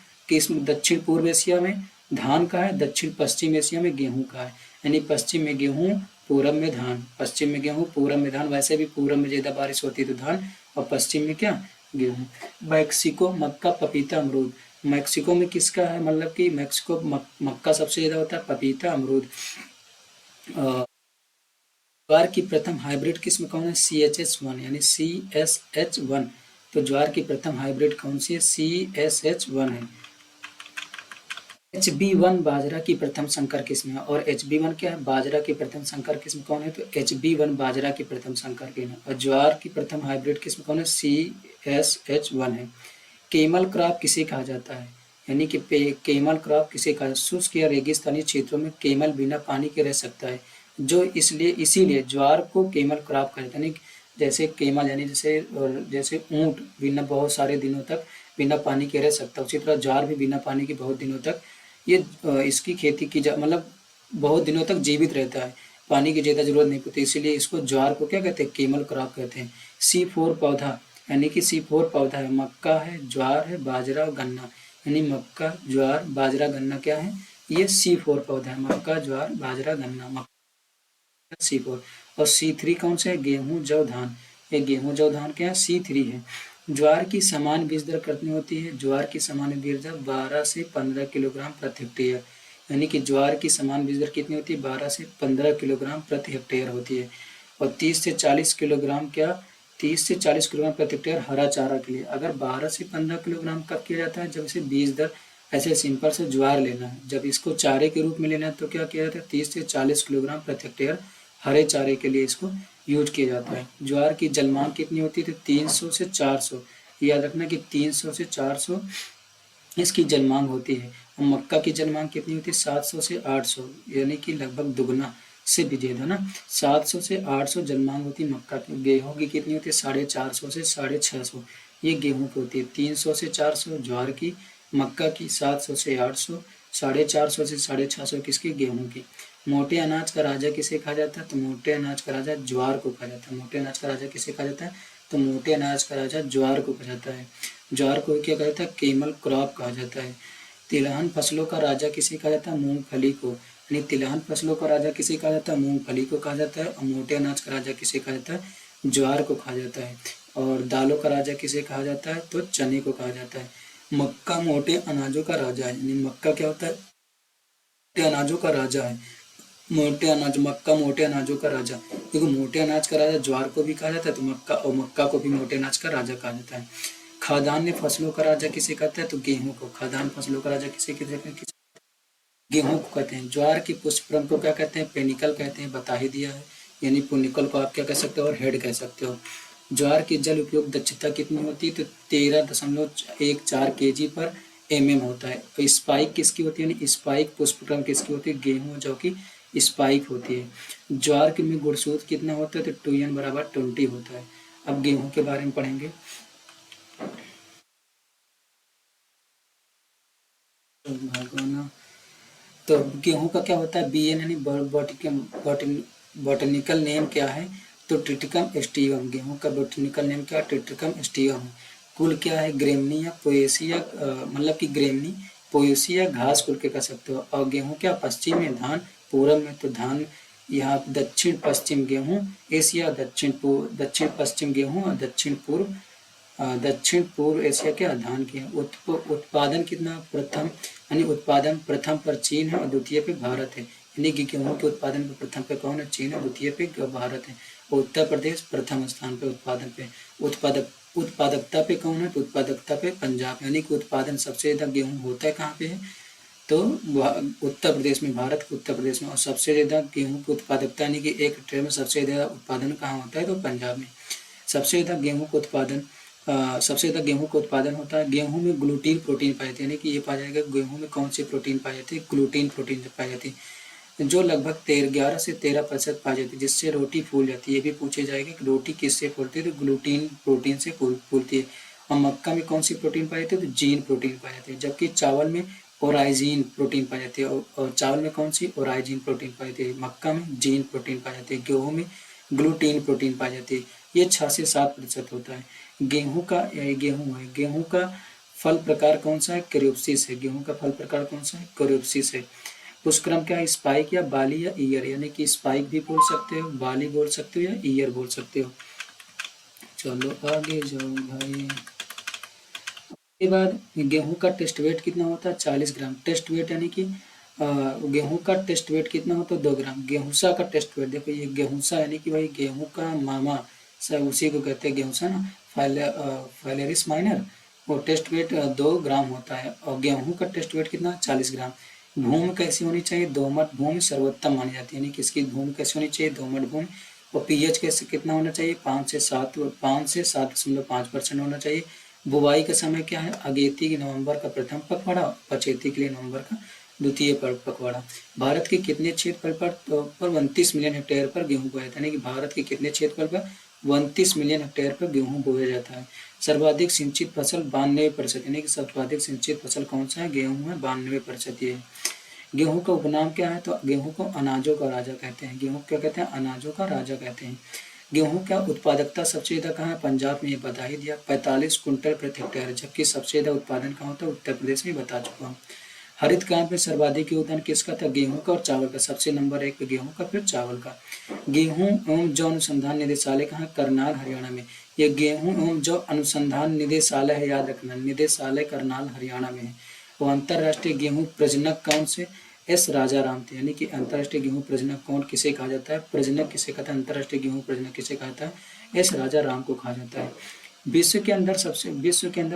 एशिया में धान का है, दक्षिण पश्चिम एशिया में गेहूं का है, यानी पश्चिम में गेहूं, पूरब में धान, पश्चिम में गेहूं, पूरब में धान, वैसे भी पूरब में ज्यादा बारिश होती है तो धान, और पश्चिम में क्या, गेहूं। मैक्सिको मक्का पपीता अमरूद, मैक्सिको में किसका है, मतलब कि मैक्सिको मक्का सबसे ज्यादा होता है, पपीता अमरूद। ज्वार की प्रथम हाइब्रिड किस्म कौन है, CHH1, यानी CSH1, तो ज्वार की प्रथम हाइब्रिड कौन सी है, CSH1 है। HB1 बाजरा की प्रथम संकर किस्म है, और HB1 क्या है, बाजरा की प्रथम संकर किस्म कौन है, तो HB1 बाजरा की प्रथम संकर किस्म है। और ज्वार की प्रथम हाइब्रिड किस्म कौन है, CSH1 है। केमल क्रॉप किसे कहा जाता है, यानी कि केमल क्रॉप किसे कहा, शुष्क या रेगिस्तानी क्षेत्रों में केमल बिना पानी के रह सकता है, जो इसीलिए ज्वार को केमल क्रॉप कहते हैं। जैसे केमल यानी जैसे ऊंट बिना बहुत सारे दिनों तक बिना पानी के रह सकता है, उसी तरह ज्वार भी बिना पानी के बहुत दिनों तक ये इसकी खेती की जा मतलब बहुत दिनों तक जीवित रहता है, पानी की ज़्यादा जरूरत नहीं पड़ती, इसीलिए इसको ज्वार को क्या कहते हैं, केमल क्रॉप कहते हैं। C4 पौधा, यानी कि C4 पौधा है, मक्का है, ज्वार है, बाजरा और गन्ना, यानी मक्का ज्वार बाजरा गन्ना क्या है, ये C4 पौधा है, मक्का ज्वार बाजरा गन्ना, मक्का C4। और C3 कौन सा है, गेहूं जौ धान, ये गेहूं जौ धान क्या है, C3 है। ज्वार की समान बीज दर कितनी होती है, ज्वार की समान बीज दर 12 से 15 किलोग्राम प्रति हेक्टेयर, यानी कि ज्वार की समान बीज दर कितनी होती है, 12 से 15 किलोग्राम प्रति हेक्टेयर होती है। और 30 से 40 किलोग्राम क्या, 30 से 40 किलोग्राम प्रति हेक्टेयर हरा चारा के लिए। अगर 12 से 15 किलोग्राम कब किया जाता है, जब इसे बीज दर ऐसे सिंपल से ज्वार लेना है, जब इसको चारे के रूप में लेना है तो क्या किया जाता है, 30 से 40 किलोग्राम प्रति हेक्टेयर हरे चारे के लिए इसको यूज किया जाता है। ज्वार की जलमांग कितनी होती है, तो 300 से 400, याद रखना कि 300 से 400 इसकी जलमांग होती है। और मक्का की जलमांग कितनी होती है, 700 से 800, यानी कि लगभग दुगना से भी ज्यादा ना, 700 से 800 जलमांग होती है मक्का की। गेहूं की कितनी होती है, 450 से 650, ये गेहूं की होती है। 300 से 400 ज्वार की, मक्का की 700 से 800, 450 से 650 किसकी, गेहूं की। मोटे अनाज का राजा किसे कहा जाता है, तो मोटे अनाज का राजा ज्वार को कहा जाता है। मोटे अनाज का राजा किसे कहा जाता है, तो मोटे अनाज का राजा ज्वार को कहा जाता है। ज्वार को क्या कहा जाता है, केमल क्रॉप कहा जाता है। तिलहन फसलों का राजा किसे कहा जाता है, मूंगफली को, यानी तिलहन फसलों का राजा किसे कहा जाता है, मूंगफली को कहा जाता है। और मोटे अनाज का राजा किसे कहा जाता है, ज्वार को कहा जाता है। और दालों का राजा किसे कहा जाता है, तो चने को कहा जाता है। मक्का मोटे अनाजों का राजा है, यानी मक्का क्या होता है, मोटे अनाजों का राजा है। मोटे अनाज, मक्का मोटे अनाजों का राजा, क्योंकि मोटे अनाज का राजा ज्वार को भी कहा जाता है, तो मक्का को भी मोटे अनाज का राजा कहा जाता है। खाद्यान्न फसलों का राजा किसे कहते हैं, तो गेहूं को। खाद्यान्न फसलों का राजा किसे कहते हैं, गेहूं को कहते हैं। ज्वार की पुष्पक्रम को क्या कहते हैं? पेनिकल कहते हैं, बता ही दिया है। यानी पुनिकल को आप क्या कह सकते हो? और हेड कह सकते हो। ज्वार की जल उपयोग दक्षता कितनी होती है? तो 13.14 kg पर mm होता है। तो स्पाइक किसकी होती है? यानी स्पाइक पुष्पक्रम किसकी होती है? गेहूं जो कि स्पाइक होती है। ज्वार के में गुण सूत्र कितना होता है? तो 2n बराबर 20 होता है। अब गेहूं के बारे में पढ़ेंगे। तो गेहूं का क्या होता है? BN यानी बॉटनिकल नेम क्या है? तो ट्रिटिकम एस्टिवम। गेहूं का बॉटनिकल नेम क्या है? Triticum aestivum. कुल क्या है? ग्रेमनी या पोएसिया, मतलब कि ग्रेमनी पोएसिया घास कुल के कह सकते हो। और गेहूं क्या? पश्चिम में, धान पूरब में। तो धान यहाँ दक्षिण पश्चिम गेहूं, एशिया दक्षिण पश्चिम गेहूं और दक्षिण पूर्व एशिया के धान के। उत्पादन कितना? प्रथम, यानी उत्पादन प्रथम पर चीन है और द्वितीय पे भारत है। यानी कि गेहूं के उत्पादन पे प्रथम पे कौन है? चीन है, द्वितीय पे भारत है। और उत्तर प्रदेश प्रथम स्थान पे उत्पादन पे। उत्पादकता पे कौन है? तो उत्पादकता पे पंजाब। यानी कि उत्पादन सबसे ज्यादा गेहूं होता है कहाँ पे है? तो उत्तर प्रदेश में, भारत के उत्तर प्रदेश में। और सबसे ज्यादा गेहूं की उत्पादकता यानी कि एक हेक्टेयर में सबसे ज्यादा उत्पादन कहाँ होता है? तो पंजाब में। सबसे ज्यादा गेहूं का उत्पादन सबसे ज्यादा गेहूं का उत्पादन होता है। गेहूं में ग्लूटीन प्रोटीन पाए जाते हैं। यानी कि ये पाया जाएगा गेहूं में कौन सी प्रोटीन पाई जाती है? ग्लूटीन प्रोटीन पाई जाती है, जो लगभग 11 से 13% पाई जाती है, जिससे रोटी फूल जाती है। ये भी पूछे जाएगा कि रोटी किससे फूलती है? तो ग्लूटीन प्रोटीन से फूलती है। और मक्का में कौन सी प्रोटीन पाई जाती है? तो जीन प्रोटीन पाई जाती है। जबकि चावल में ओराइजीन प्रोटीन पाई जाती है। और चावल में कौन सी? ओराइजीन प्रोटीन पाई जाती है। मक्का में जीन प्रोटीन पाई जाती है। गेहूं में ग्लूटीन प्रोटीन पाई जाती है। ये 6 से 7% होता है। गेहूं का फल प्रकार कौन सा है? कैरियोप्सिस है। गेहूं का फल प्रकार कौन सा है? कैरियोप्सिस है। पुष्पक्रम क्या है? स्पाइक या बाली या ईयर। यानी कि स्पाइक भी बोल सकते हो, बाली बोल सकते हो या ईयर बोल सकते हो। चलो आगे जाओ भाई। के बाद गेहूं का टेस्ट वेट कितना होता है? 40 ग्राम। टेस्ट वेट यानी कि गेहूं का टेस्ट वेट कितना होता है? 2 ग्राम। गेहूंसा का टेस्ट वेट देखो, ये गेहूंसा यानी कि भाई गेहूं का मामा, सब उसी को कहते हैं गेहूंसा ना, फाइलेरिस माइनर। वो टेस्ट वेट 2 ग्राम होता है। और गेहूं का टेस्ट वेट कितना? 40 ग्राम। भूमि कैसी होनी चाहिए? दोमट भूमि सर्वोत्तम मानी जाती है। यानी किसकी भूमि कैसी होनी चाहिए? दोमट भूमि। और पीएच कैसे कितना होना चाहिए? 5 से 7.5% होना चाहिए। बुवाई का समय क्या है? अगेती के नवंबर का प्रथम पखवाड़ा, पचेती के लिए नवंबर का द्वितीय पखवाड़ा। भारत के कितने क्षेत्रफल पर 29 मिलियन हेक्टेयर पर गेहूं बोया जाता है? यानी कि भारत के कितने क्षेत्रफल पर 29 मिलियन हेक्टेयर पर गेहूं बोया जाता है। सर्वाधिक सिंचित फसल 92%। यानी कि सर्वाधिक सिंचित फसल कौन सा है? गेहूं है, 92% ये है। गेहूं का उपनाम क्या है? तो गेहूं को अनाजों का राजा कहते हैं। गेहूं क्या कहते हैं? अनाजों का राजा कहते हैं। गेहूं का उत्पादकता सबसे ज्यादा कहाँ है? पंजाब में, ये बता ही दिया, 45 कुंटल प्रति हेक्टेयर। जबकि सबसे ज्यादा उत्पादन कहाँ होता है? उत्तर प्रदेश में, बता चुका हूँ। हरित क्रांति में सर्वाधिक योगदान किसका था? गेहूं का और चावल का। सबसे नंबर 1 पे गेहूं का, फिर चावल का। गेहूं एवं जौ अनुसंधान निदेशालय कहाँ? करनाल हरियाणा में। ये गेहूं एवं जौ अनुसंधान निदेशालय है, याद रखना, निदेशालय करनाल हरियाणा में है। वो अंतरराष्ट्रीय गेहूं प्रजनक कौन से? एस राजा राम थे। यानी कि अंतरराष्ट्रीय गेहूं प्रजनक कौन किसे कहा जाता है? प्रजनक किसे कहता है? अंतरराष्ट्रीय गेहूं प्रजनक किसे कहा जाता है? एस राजा राम को कहा जाता है। विश्व के अंदर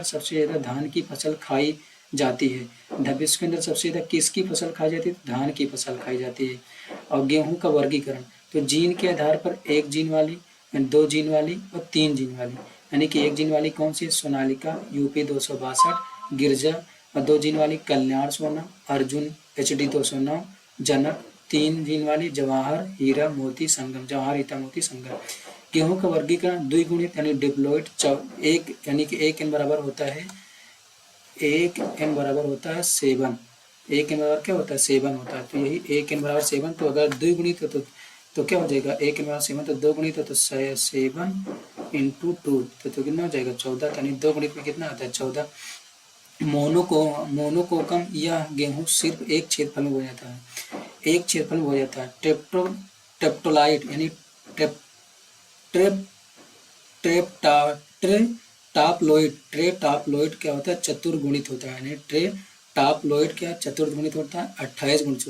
सबसे ज्यादा धान की फसल खाई जाती है। विश्व के अंदर सबसे ज्यादा किसकी फसल खाई जाती है? धान की फसल खाई जाती है। और गेहूं का वर्गीकरण, तो जीन के आधार पर 1 जीन वाली, 2 जीन वाली और 3 जीन वाली। यानी कि 1 जीन वाली कौन सी? सोनालिका यूपी 262, गिरजा। और 2 जीन वाली कल्याण सोना, अर्जुन HD 209, जनक। 3 जीन वाली जवाहर हीरा मोती संगम, जवाहर हीरा मोती संगम। गेहूं का वर्गीकरण द्विगुणित यानी डिप्लॉइड, एक यानी कि 1n बराबर होता है, 1n बराबर होता है 7। 1n बराबर क्या होता है? 7 होता है। तो यही 1n बराबर 7। तो अगर द्विगुणित हो तो क्या हो जाएगा? 1n बराबर 7, तो 2 गुणित हो तो 7 इंटू 2, तो कितना हो जाएगा? 14। यानी 2 गुणित में कितना आता है? 14। मोनोकोकम यह गेहूं सिर्फ एक क्षेत्रफल में बोया जाता है, एक क्षेत्रफल में बोया जाता है। टेप्टोलाइट यानी ट्रेप ट्रेपटा ट्रे टापलोइड क्या होता है? चतुर्गुणित होता है। यानी ट्रे टापलोइड क्या चतुर्गुणित होता है? 28 गुणित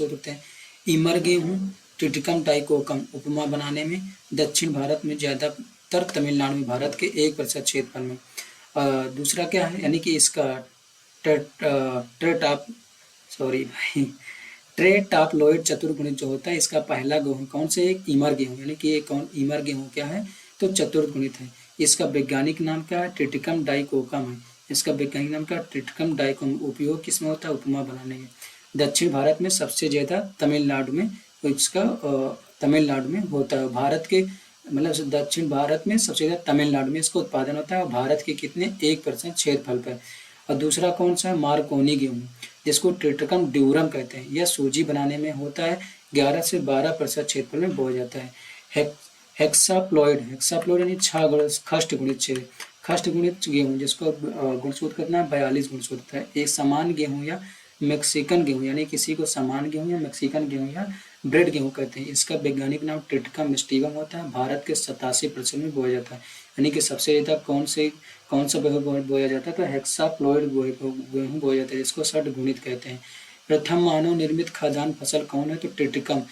होते हैं। इमर गेहूं ट्रिटिकम टाइकोकम उपमा बनाने में दक्षिण भारत में, ज्यादातर तमिलनाडु में, भारत के 1% क्षेत्रफल में। दूसरा क्या है? यानी कि इसका ट्रेटाप सॉरी भाई ट्रेटाप्लॉइड चतुर्गुणित जो होता है, इसका पहला गेहूं कौन से, एक ईमर गेहूं, यानी कि ये कौन ईमर गेहूं क्या है, तो चतुर्गुणित है। इसका वैज्ञानिक नाम क्या है, ट्रिटिकम डाइकोकम है। इसका वैज्ञानिक नाम क्या है, ट्रिटिकम डाइकोकम। उपयोग किसमें होता है, उपमा बनाने में। दक्षिण भारत में सबसे ज्यादा तमिलनाडु में इसका तमिलनाडु में होता है। भारत के मतलब दक्षिण भारत में सबसे ज्यादा तमिलनाडु में इसका उत्पादन होता है। और भारत के कितने, 1% क्षेत्रफल पर। और दूसरा कौन सा है, मार्कोनी गेहूं, जिसको ट्रिटिकम ड्यूरम कहते हैं। यह सूजी बनाने में होता है। 11 से 12% क्षेत्रफल में बोया जाता है। हेक्साप्लॉइड, हेक्साप्लॉइड यानी खष्ट गुणित छेद, खष्ट गुणित गेहूं, जिसको गुणसूत्र कितना है, 42 गुणसूत्र है। एक समान गेहूं या मैक्सिकन गेहूं, यानी किसी को समान गेहूं या मैक्सिकन गेहूं या ब्रेड गेहूं कहते हैं। इसका वैज्ञानिक नाम ट्रिटिकम मिस्टीवम होता है। भारत के 87% में बोया जाता है। यानी कि सबसे ज्यादा कौन सा गेहूं बोया जाता है, तो हेक्साप्लॉइड गेहूं बोया जाता है, जिसको षट गुणित कहते हैं। प्रथम मानव निर्मित खाद्यान्न फसल कौन है, तो ट्रिटिकम।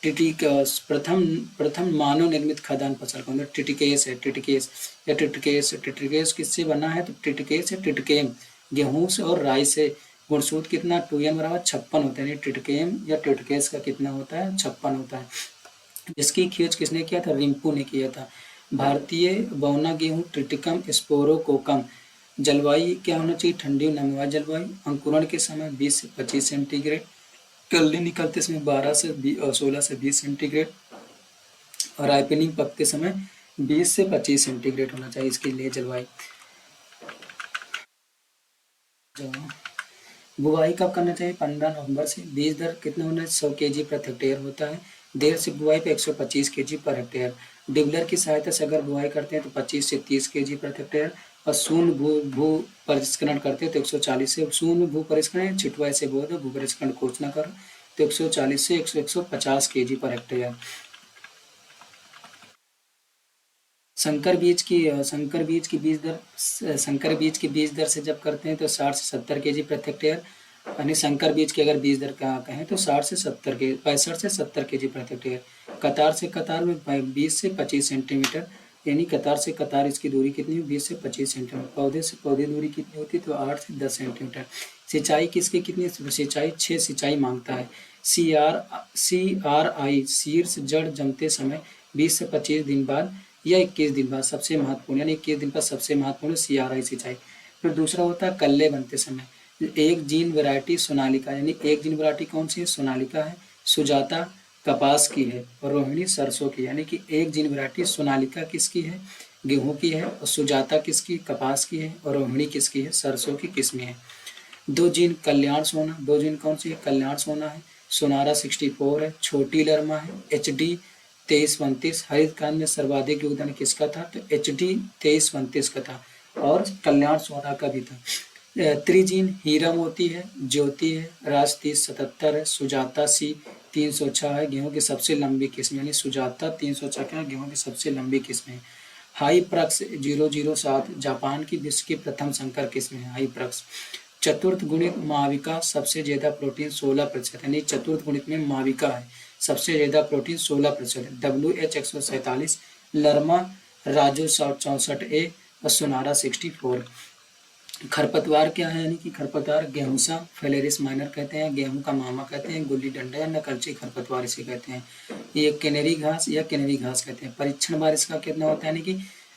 प्रथम प्रथम मानव निर्मित खाद्यान्न फसल कौन है, ट्रिटिकेस है। ट्रिटिकेस या ट्रिटिकेस, ट्रिटिकेस किससे बना है, तो ट्रिटिकेस है ट्रिटिकेम, गेहूं से और राई से। गुणसूत्र कितना, 2n बराबर 56 होता है। ट्रिटिकेम या ट्रिटिकेस का कितना होता है, 56 होता है। जिसकी खोज किसने किया था, रिम्पू ने किया था। भारतीय बौना गेहूं ट्रिटिकम स्पोरोकोकम। जलवायु क्या होना चाहिए, ठंडी नमवार जलवायु। अंकुरण के समय 20 से 25 सेंटीग्रेड। कल्ली निकलते समय 16 से 20 सेंटीग्रेड। और राइपनिंग पकते समय 20 से 25 सेंटीग्रेड होना चाहिए इसके लिए जलवायु। बुआई कब करना चाहिए, 15 नवंबर से। बीज दर कितना होना है, 100 kg प्रति हेक्टेयर होता है। देर से बुआई पे 125 kg पर हेक्टेयर। डिबलर की सहायता से अगर बुआई करते हैं तो 25 से 30 kg प्रति हेक्टेयर। और शून्य भू परिष्करण करते हैं तो 140 से, शून्य भू परिष्करण छिटवा से बोल दो, भू परिष्करण कोच ना करो, तो 140 से 150 kg पर हेक्टेयर। संकर बीज की बीज दर से जब करते हैं तो 60 से 70 kg प्रति हेक्टेयर। यानी संकर बीज की अगर बीज दर का कहें तो 60 से 70 के 65 से 70 kg प्रति हेक्टेयर। कतार से कतार में 20 से 25 सेंटीमीटर, यानी कतार से कतार इसकी दूरी कितनी है, 20 से 25 सेंटीमीटर। पौधे से पौधे दूरी कितनी होती है, तो 8 से 10 सेंटीमीटर। सिंचाई किसकी कितनी, सिंचाई 6 सिंचाई मांगता है। CRI शीर्ष जड़ जमते समय 20 से 25 दिन बाद या 21 दिन बाद सबसे महत्वपूर्ण, यानी 21 दिन बाद सबसे महत्वपूर्ण CRI सिंचाई। फिर दूसरा होता है कल्ले बनते समय। एक जीन वैरायटी सोनालिका, यानी एक जीन वैरायटी कौन सी है, सोनालिका है। सुजाता कपास की है और रोहिणी सरसों की, यानी कि एक जीन वैरायटी सोनालिका किसकी है, गेहूं की है। और सुजाता किसकी, कपास की है। और रोहिणी किसकी है, सरसों की किस्में है। दो जीन कल्याण सोना, दो जीन कौन सी है, कल्याण सोना है। सोनारा 64 है। छोटी लरमा है। HD 2329। हरित क्रांति में सर्वाधिक योगदान किसका था, तो HD 2329 का था। और कल्याण सोना का भी था। त्रिजीन हीरा मोती है, ज्योति है, राज 3077 है। सुजाता C 306 है, गेहूं की सबसे लंबी किस्म, यानी सुजाता 306 का गेहूं की सबसे लंबी किस्म है। हाई प्रक्स 007 जापान की विश्व की प्रथम संकर किस्म है, हाई प्रक्स। चतुर्थ गुणित माविका सबसे ज्यादा प्रोटीन 16%, यानी चतुर्थ गुणित में माविका है, सबसे ज्यादा प्रोटीन 16%। WH 147, लरमा राजू 64A और सोनारा 64। खरपतवार क्या है, यानी कि खरपतवार गेहूंसा फेलेरिस माइनर कहते हैं, गेहूं का मामा कहते हैं, गुल्ली डंडा या नकलची खरपतवार इसे कहते हैं। ये कैनेरी घास या कैनेरी घास कहते हैं। परीक्षण बार इसका कितना होता है, यानी कि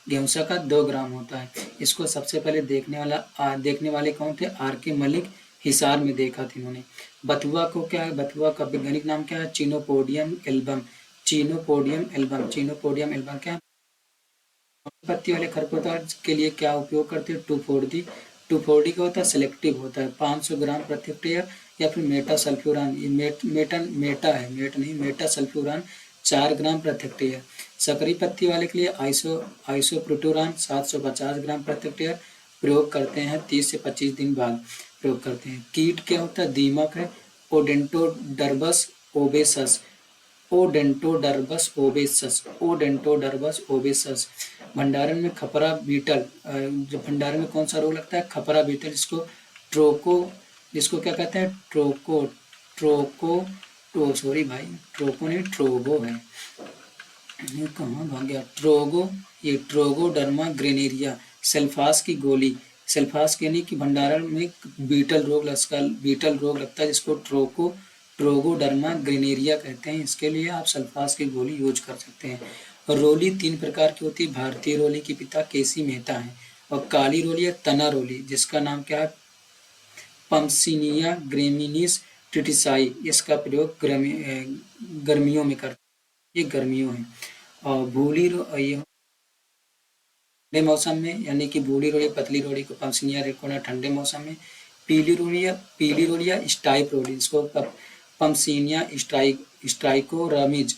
गेहूंसा का 2 ग्राम होता है। इसको सबसे पहले देखने वाले कौन थे, RK मलिक, हिसार में देखा था इन्होंने। बथुआ को क्या है, बथुआ का वैज्ञानिक नाम क्या है, chenopodium album. Chenopodium album, chenopodium album क्या है। पत्ती वाले खरपतवार के लिए क्या उपयोग करते हैं, 2,4-D। 2,4-D का होता है सिलेक्टिव होता है, 500 ग्राम प्रति हेक्टेयर। या फिर मेटा सल्फ्यूरान, ये मेटा है, मेट नहीं, मेटा सल्फ्यूरान 4 ग्राम प्रति हेक्टेयर। सकरी पत्ती वाले के लिए आइसोप्रोटोरान 750 ग्राम प्रति हेक्टेयर प्रयोग करते हैं, 30 से 25 दिन बाद प्रयोग करते हैं। कीट क्या होता है, दीमक है, ओडेंटोडर्बस ओबेसस, ओडेंटोडर्बस ओबेसस, ओडेंटोडर्बस ओबेसस। भंडारण में खपरा बीटल, जो भंडारण में कौन सा रोग लगता है, खपरा बीटल, जिसको क्या कहते हैं, ट्रोको नहीं, ट्रोगो है, ये कहाँ भाग गया, ट्रोगो, ये ट्रोगोडर्मा ग्रेनेरिया। सल्फास की गोली सल्फास के यानी कि भंडारण में बीटल रोग लगता है जिसको ट्रोगोडर्मा ग्रेनेरिया कहते हैं। इसके लिए आप सल्फास की गोली यूज कर सकते हैं। रोली 3 प्रकार की होती है। भारतीय रोली के पिता केसी मेहता हैं, और काली रोली या तना रोली जिसका नाम क्या है, पम्पसिनिया ग्रेमिनिस ट्रिटिसाई। इसका प्रयोग गर्मियों में करते हैं, ये गर्मियों है। और ये ठंडे मौसम में, यानी कि बूढ़ी रोली पतली रोली को पम्पसिनिया रेकोना ठंडे मौसम में। पीली रोली या स्टाइप रोली इसको पम्पसिनिया स्ट्राइकोरमिज,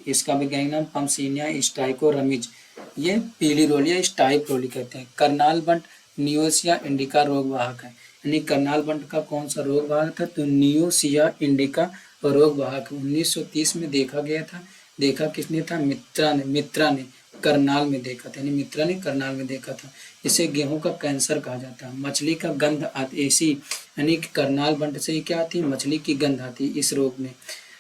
इसका वैज्ञानिक नाम पम्पसिनिया स्ट्राइकोरमिज, ये पीली रोली या स्टाइप रोली कहते हैं। करनाल बंट नियोसिया इंडिका रोग वाहक है, यानी करनाल बंट का कौन सा रोग वाहक था, तो नियोसिया इंडिका रोग वाहक 1930 में देखा गया था। देखा किसने था, मित्रा ने करनाल में देखा था, यानी मित्रा ने करनाल में देखा था। इसे गेहूं का कैंसर कहा जाता है। मछली का गंध ऐसी, यानी कि करनाल बंट से ही क्या आती है, मछली की गंध आती है इस रोग में।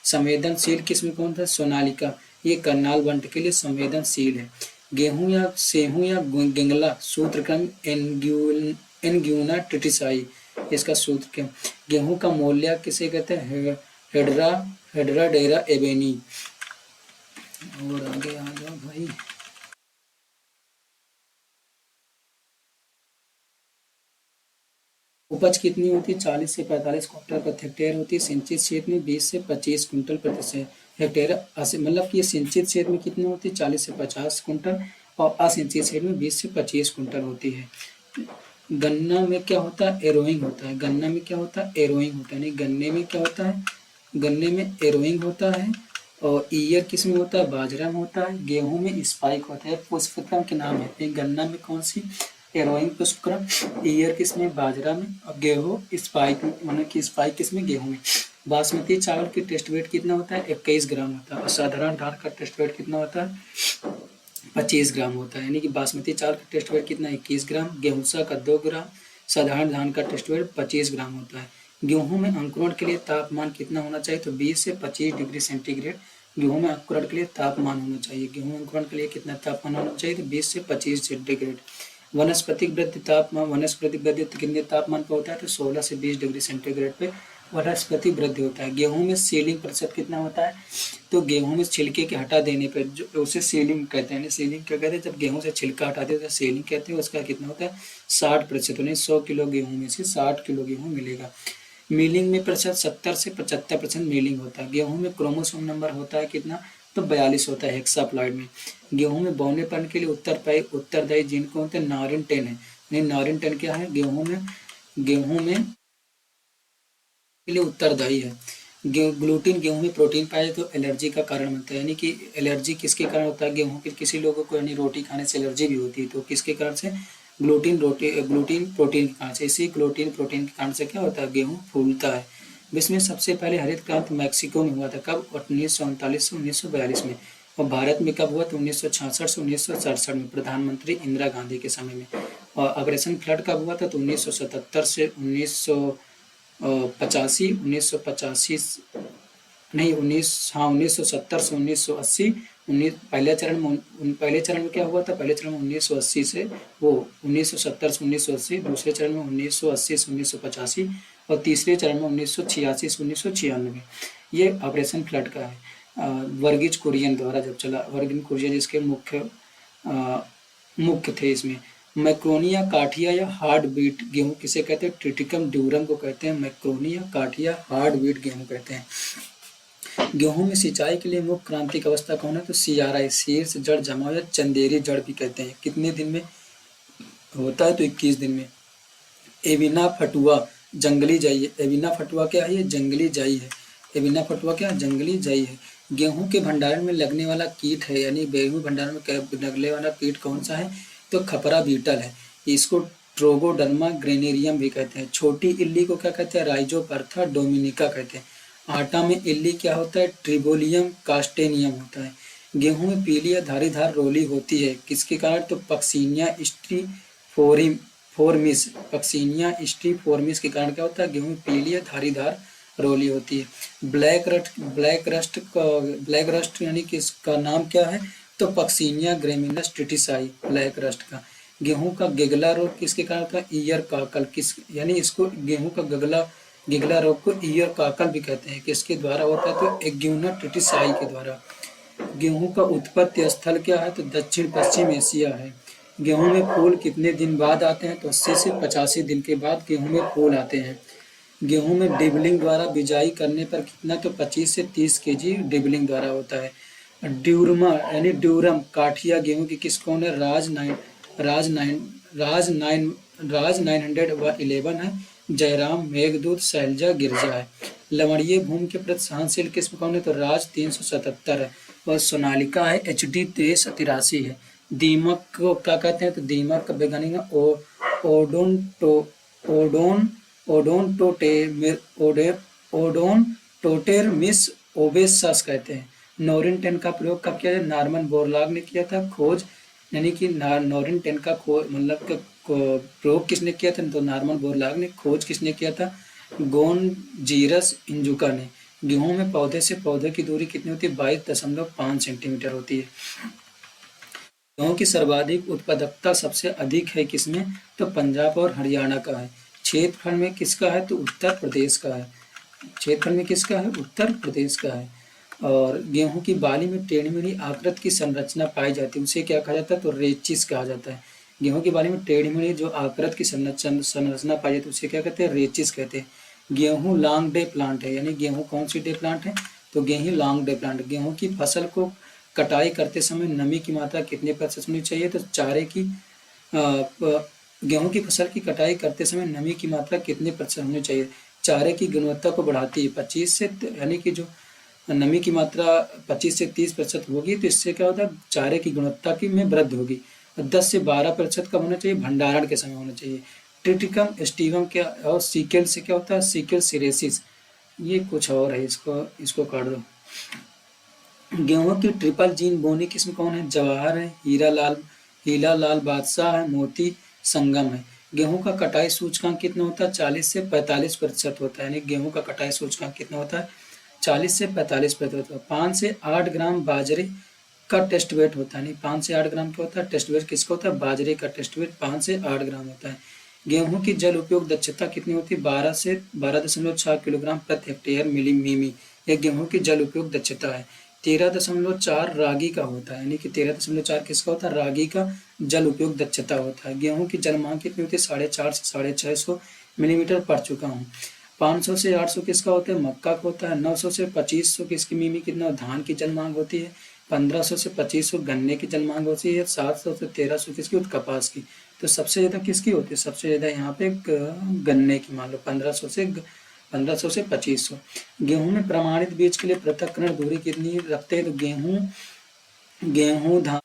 संवेदनशील किस्म कौन था, सोनालिका, ये करनाल बंट के लिए संवेदनशील है। गेहूं या सेहूं या गिंगला सूत्रक्रम एनग्यूना ट्रिटिसाई, इसका सूत्र क्या, गेहूं का मोलिया किसे कहते हैं, हेड्रा डेरा एबेनी। और आगे आ जाओ भाई, उपज कितनी होती है, 40 से 45 क्विंटल प्रति हेक्टेयर होती है। सिंचित क्षेत्र में 20 से 25 क्विंटल प्रति हेक्टेयर, मतलब कि सिंचित क्षेत्र में कितनी होती है, 40 से 50 क्विंटल, और असिंचित क्षेत्र में 20 से 25 क्विंटल होती है। गन्ना में क्या होता है, एरोइंग होता है। गन्ना में क्या होता है, एरोइंग होता है, यानी गन्ने में क्या होता है, गन्ने में एरोइंग होता है। और ईयर किस में होता है, बाजरा में होता है। गेहूं में स्पाइक होता है। पुष्पक्रम के नाम है, गन्ना में कौन सी, एरोइंग पुष्पक्रम, ईयर किस में, बाजरा में, और गेहूं स्पाइक, मतलब कि स्पाइक किस में, गेहूं में। बासमती चावल की टेस्ट वेट कितना होता है, 21 ग्राम होता है। और साधारण धान का टेस्ट वेट कितना होता है, 25 ग्राम होता है। यानी कि बासमती चावल का टेस्ट वेट कितना, 21 ग्राम, गेहूंसा का 2 ग्राम, साधारण धान का टेस्ट वेट 25 ग्राम होता है। गेहूं में अंकुरण के लिए तापमान कितना होना चाहिए, तो 20 से 25 डिग्री सेंटीग्रेड गेहूं में अंकुरण के लिए तापमान होना चाहिए। गेहूं अंकुरण के लिए कितना तापमान होना चाहिए, तो 20 से 25 सेंटीग्रेड। वनस्पतिक वृद्धि तापमान, वनस्पतिक वृद्धि कितने तापमान पर होता है, तो 16 से 20 डिग्री सेंटीग्रेड पे वनस्पति वृद्धि होता है। गेहूं में सीलिंग प्रतिशत कितना होता है, तो गेहूं में छिलके के हटा देने पर जो उसे सीलिंग कहते हैं। सीलिंग क्या कहते हैं, जब गेहूं से छिलका हटाते हैं तो सीलिंग कहते हैं। उसका कितना होता है, 60%, यानी 100 किलो गेहूं में से 60 किलो गेहूं मिलेगा। मिलिंग में प्रतिशत 70 से 75% मिलिंग होता है। गेहूं में क्रोमोसोम नंबर होता है कितना, तो 42 होता है हेक्साप्लॉइड में। गेहूं में बौनेपन के लिए उत्तरदायी जीन कौन होते हैं, नारिन 10 है। नहीं, नारिन 10 क्या है, गेहूं में के लिए उत्तरदायी है। ग्लूटीन गेहूं में प्रोटीन पाया तो एलर्जी का कारण बनता है। यानी कि एलर्जी किसके कारण होता है, गेहूं के किसी लोगों को यानी रोटी खाने से एलर्जी भी होती है, तो किसके कारण से, ग्लूटीन प्रोटीन के कारण से। इसी ग्लूटीन प्रोटीन के कारण से क्या होता है, गेहूं फूलता है। विश्व में सबसे पहले हरित क्रांति मैक्सिको में हुआ था, कब, 1939 से 1942 में। और भारत में कब हुआ, तो 1966 से 1967 में, प्रधानमंत्री इंदिरा गांधी के समय में। और ऑपरेशन फ्लड कब हुआ था, तो 1977 से 1985 नहीं 1970 से 1980। पहले चरण में क्या हुआ था, पहले चरण में 1980 से वो 1970 से 1980, दूसरे चरण में 1980 से 1985, और तीसरे चरण में 1986 से 1996। ये ऑपरेशन फ्लड का है। वर्गीज कुरियन द्वारा जब चला, वर्गीज कुरियन इसके मुख्य थे इसमें। मैक्रोनिया काठिया या हार्ड बीट गेहूं किसे कहते हैं, ट्रिटिकम ड्यूरम को कहते हैं। मैक्रोनिया काठिया हार्ड बीट गेहूं कहते हैं। गेहूं में सिंचाई के लिए मुख्य क्रांतिक अवस्था कौन है, तो CRI, शीर्ष जड़ जमाव या चंदेरी जड़ भी कहते हैं। कितने दिन में होता है, तो 21 दिन में। एविना फटुआ जंगली जाई है। एविना फटुआ क्या है, ये जंगली जाई है। एविना फटुआ क्या, जंगली जाई है। गेहूं के भंडारण में लगने वाला कीट है, यानी गेहूं भंडारण में लगने वाला कीट कौन सा है, तो खपरा बीटल है। इसको ट्रोगोडर्मा ग्रेनेरियम भी कहते हैं। छोटी इल्ली को क्या कहते हैं, राइजोपरथा डोमिनिका कहते हैं। आटा में इल्ली क्या होता है, ट्रिबोलियम कास्टेनियम होता है। गेहूं में पीली या धारीदार रोली होती है, किसके कारण, तो पक्सिनिया स्ट्रीफोर्मिस के कारण क्या होता है, गेहूं में पीली या धारीदार रोली होती है। ब्लैक रस्ट यानी कि इसका नाम क्या है, तो Puccinia graminis tritici, black rust का। गेहूं का गिगला रोग किसके कारण होता है? ईयर काकल किस, यानी इसको गेहूं का गिगला गिगला रोग को ईयर काकल भी कहते हैं। किसके द्वारा होता है? तो एग्यूना ट्रिटिसाई के द्वारा। गेहूं का उत्पत्ति स्थल क्या है? तो दक्षिण पश्चिम एशिया है। गेहूं में फूल कितने दिन बाद आते हैं? तो 80 से 85 दिन के बाद गेहूं में फूल आते हैं। गेहूं में डिबलिंग द्वारा बिजाई करने पर कितना? तो 25 से 30 केजी डिबलिंग द्वारा होता है। ड्यूरमा यानी ड्यूरम काठिया गेहूं की किस कौन है? राज नाइन राज नाइन राज 911 है। जयराम, मेघदूत, शैलजा, गिरजा है। लवणीय भूमि के प्रति सहनशील किस्म कौन है? तो राज 377 है। और सोनालिका है। HD 2383 है। दीमक को क्या कहते हैं? तो दीमक का वैज्ञानिक है ओडोन ओडोन ओडोनटोटेरमिस ओबेसस कहते हैं। नोरिन 10 का प्रयोग कब किया? नॉर्मन बोरलॉग ने किया था खोज, यानी कि नोरिन 10 का खोज मतलब प्रयोग किसने किया था? तो नॉर्मन बोरलॉग ने। खोज किसने किया था? गोनजीरस इंजुका ने। गेहूं में पौधे से पौधे की दूरी कितनी होती है? 22.5 सेंटीमीटर होती है। गेहूं की सर्वाधिक उत्पादकता सबसे अधिक है किसमें? तो पंजाब और हरियाणा का है। क्षेत्रफल में किसका है? तो उत्तर प्रदेश का है। क्षेत्रफल में किसका है? उत्तर प्रदेश का है। और गेहूं की बाली में टेढ़ी मेढ़ी आकृति की संरचना पाई जाती है, उसे क्या कहा जाता है? तो रेचिस कहा जाता है। गेहूं की बाली में टेढ़ी मेढ़ी जो आकृति की संरचना पाई जाती है उसे क्या कहते हैं? रेचिस कहते हैं। गेहूं लॉन्ग डे प्लांट है, यानी गेहूं कौन सी डे प्लांट है? तो गेहूं लॉन्ग डे प्लांट। गेहूं की फसल को कटाई करते समय नमी की मात्रा कितने प्रतिशत होनी चाहिए? तो चारे की गेहूं की फसल की कटाई करते समय नमी की मात्रा कितने प्रतिशत होनी चाहिए? चारे की गुणवत्ता को बढ़ाती है 25 से, यानी कि जो नमी की मात्रा 25 से 30% होगी तो इससे क्या होता है? चारे की गुणवत्ता की में वृद्धि होगी। और 10 से 12% कब होना चाहिए? भंडारण के समय होना चाहिए। ट्रिटिकम एस्टिवम क्या और सीकेल से क्या होता है? सीकेल सिरेसिस। ये कुछ और है, इसको इसको काट दो। गेहूं की ट्रिपल जीन बोनी किस्म कौन है? जवाहर है, हीरा लाल बादशाह है, मोती संगम है। गेहूं का कटाई सूचकांक कितना होता है? 40 से 45% होता है। यानी गेहूं का कटाई सूचकांक कितना होता है? 40 से 45% होता है। 5 से 8 ग्राम बाजरे का टेस्ट वेट होता है। नहीं, 5 से 8 ग्राम क्या होता है? टेस्ट वेट किसका होता है? बाजरे का टेस्ट वेट 5 से 8 ग्राम होता है। गेहूं की जल उपयोग दक्षता कितनी होती है? 12 से 12.6 किलोग्राम प्रति हेक्टेयर मिली। यह गेहूं की जल उपयोग दक्षता है। 13.4 रागी का होता है, यानी कि 13.4 किसका होता है? रागी का जल उपयोग दक्षता होता है। गेहूं की जल मांग कितनी होती है? 450 से 650 मिलीमीटर पढ़ चुका हूँ। 500 से 800 किसका होता है? मक्का का होता है। 900 से 2500 किसकी मिमी कितना? धान की जल मांग होती है। 1500 से 2500 गन्ने की जल मांग होती है। 700 से 1300 किसकी होती? कपास की। तो सबसे ज्यादा किसकी होती है? सबसे ज्यादा यहाँ पे गन्ने की। मान लो 1500 से 2500। गेहूं में प्रमाणित बीज के लिए पृथक्करण दूरी कितनी रखते हैं? तो गेहूं धान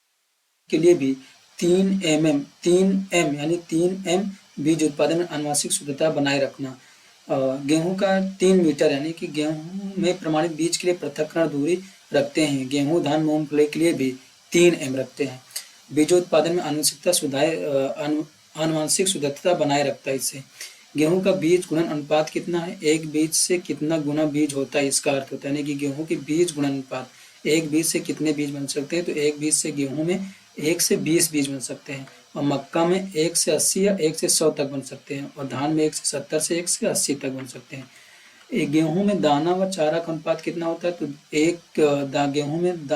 के लिए भी 3 एम यानी 3 एम बीज उत्पादन में आनुवंशिक शुद्धता बनाए रखना। गेहूं का 3 मीटर यानी कि गेहूं में प्रमाणित बीज के लिए पृथक्करण दूरी रखते हैं। गेहूं धान मूंगफली के लिए भी 3 एम रखते हैं। बीजोत्पादन में आनुवंशिक शुद्धता बनाए रखता है इससे। गेहूं का बीज गुणन अनुपात कितना है? एक बीज से कितना गुना बीज होता है, इसका अर्थ होता है। यानी कि गेहूं की बीज गुणन अनुपात, एक बीज से कितने बीज बन सकते हैं? तो एक बीज से गेहूं में 1 से 20 बीज बन सकते हैं। और मक्का में 1 से 80 या 1 से 100 तक बन सकते हैं। और धान में 1 से 70 से 1 से 80 तक बन सकते हैं। गेहूं में दाना व चारा का अनुपात कितना होता है? तो गेहूं में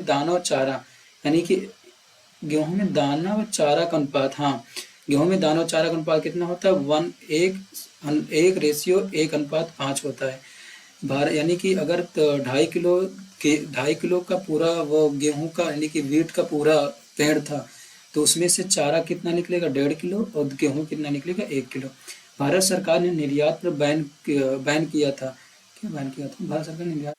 दाना और चारा, यानी कि गेहूं में दाना और चारा का अनुपात, हाँ, गेहूं में दाना और चारा का अनुपात कितना होता है? 1:1 होता है। यानी कि अगर 2.5 किलो का पूरा वो गेहूं का यानी कि वीट का पूरा पेड़ था तो उसमें से चारा कितना निकलेगा? 1.5 किलो। और गेहूं कितना निकलेगा? 1 किलो। भारत सरकार ने निर्यात पर बैन किया था। क्या बैन किया था? भारत सरकार ने निर्यात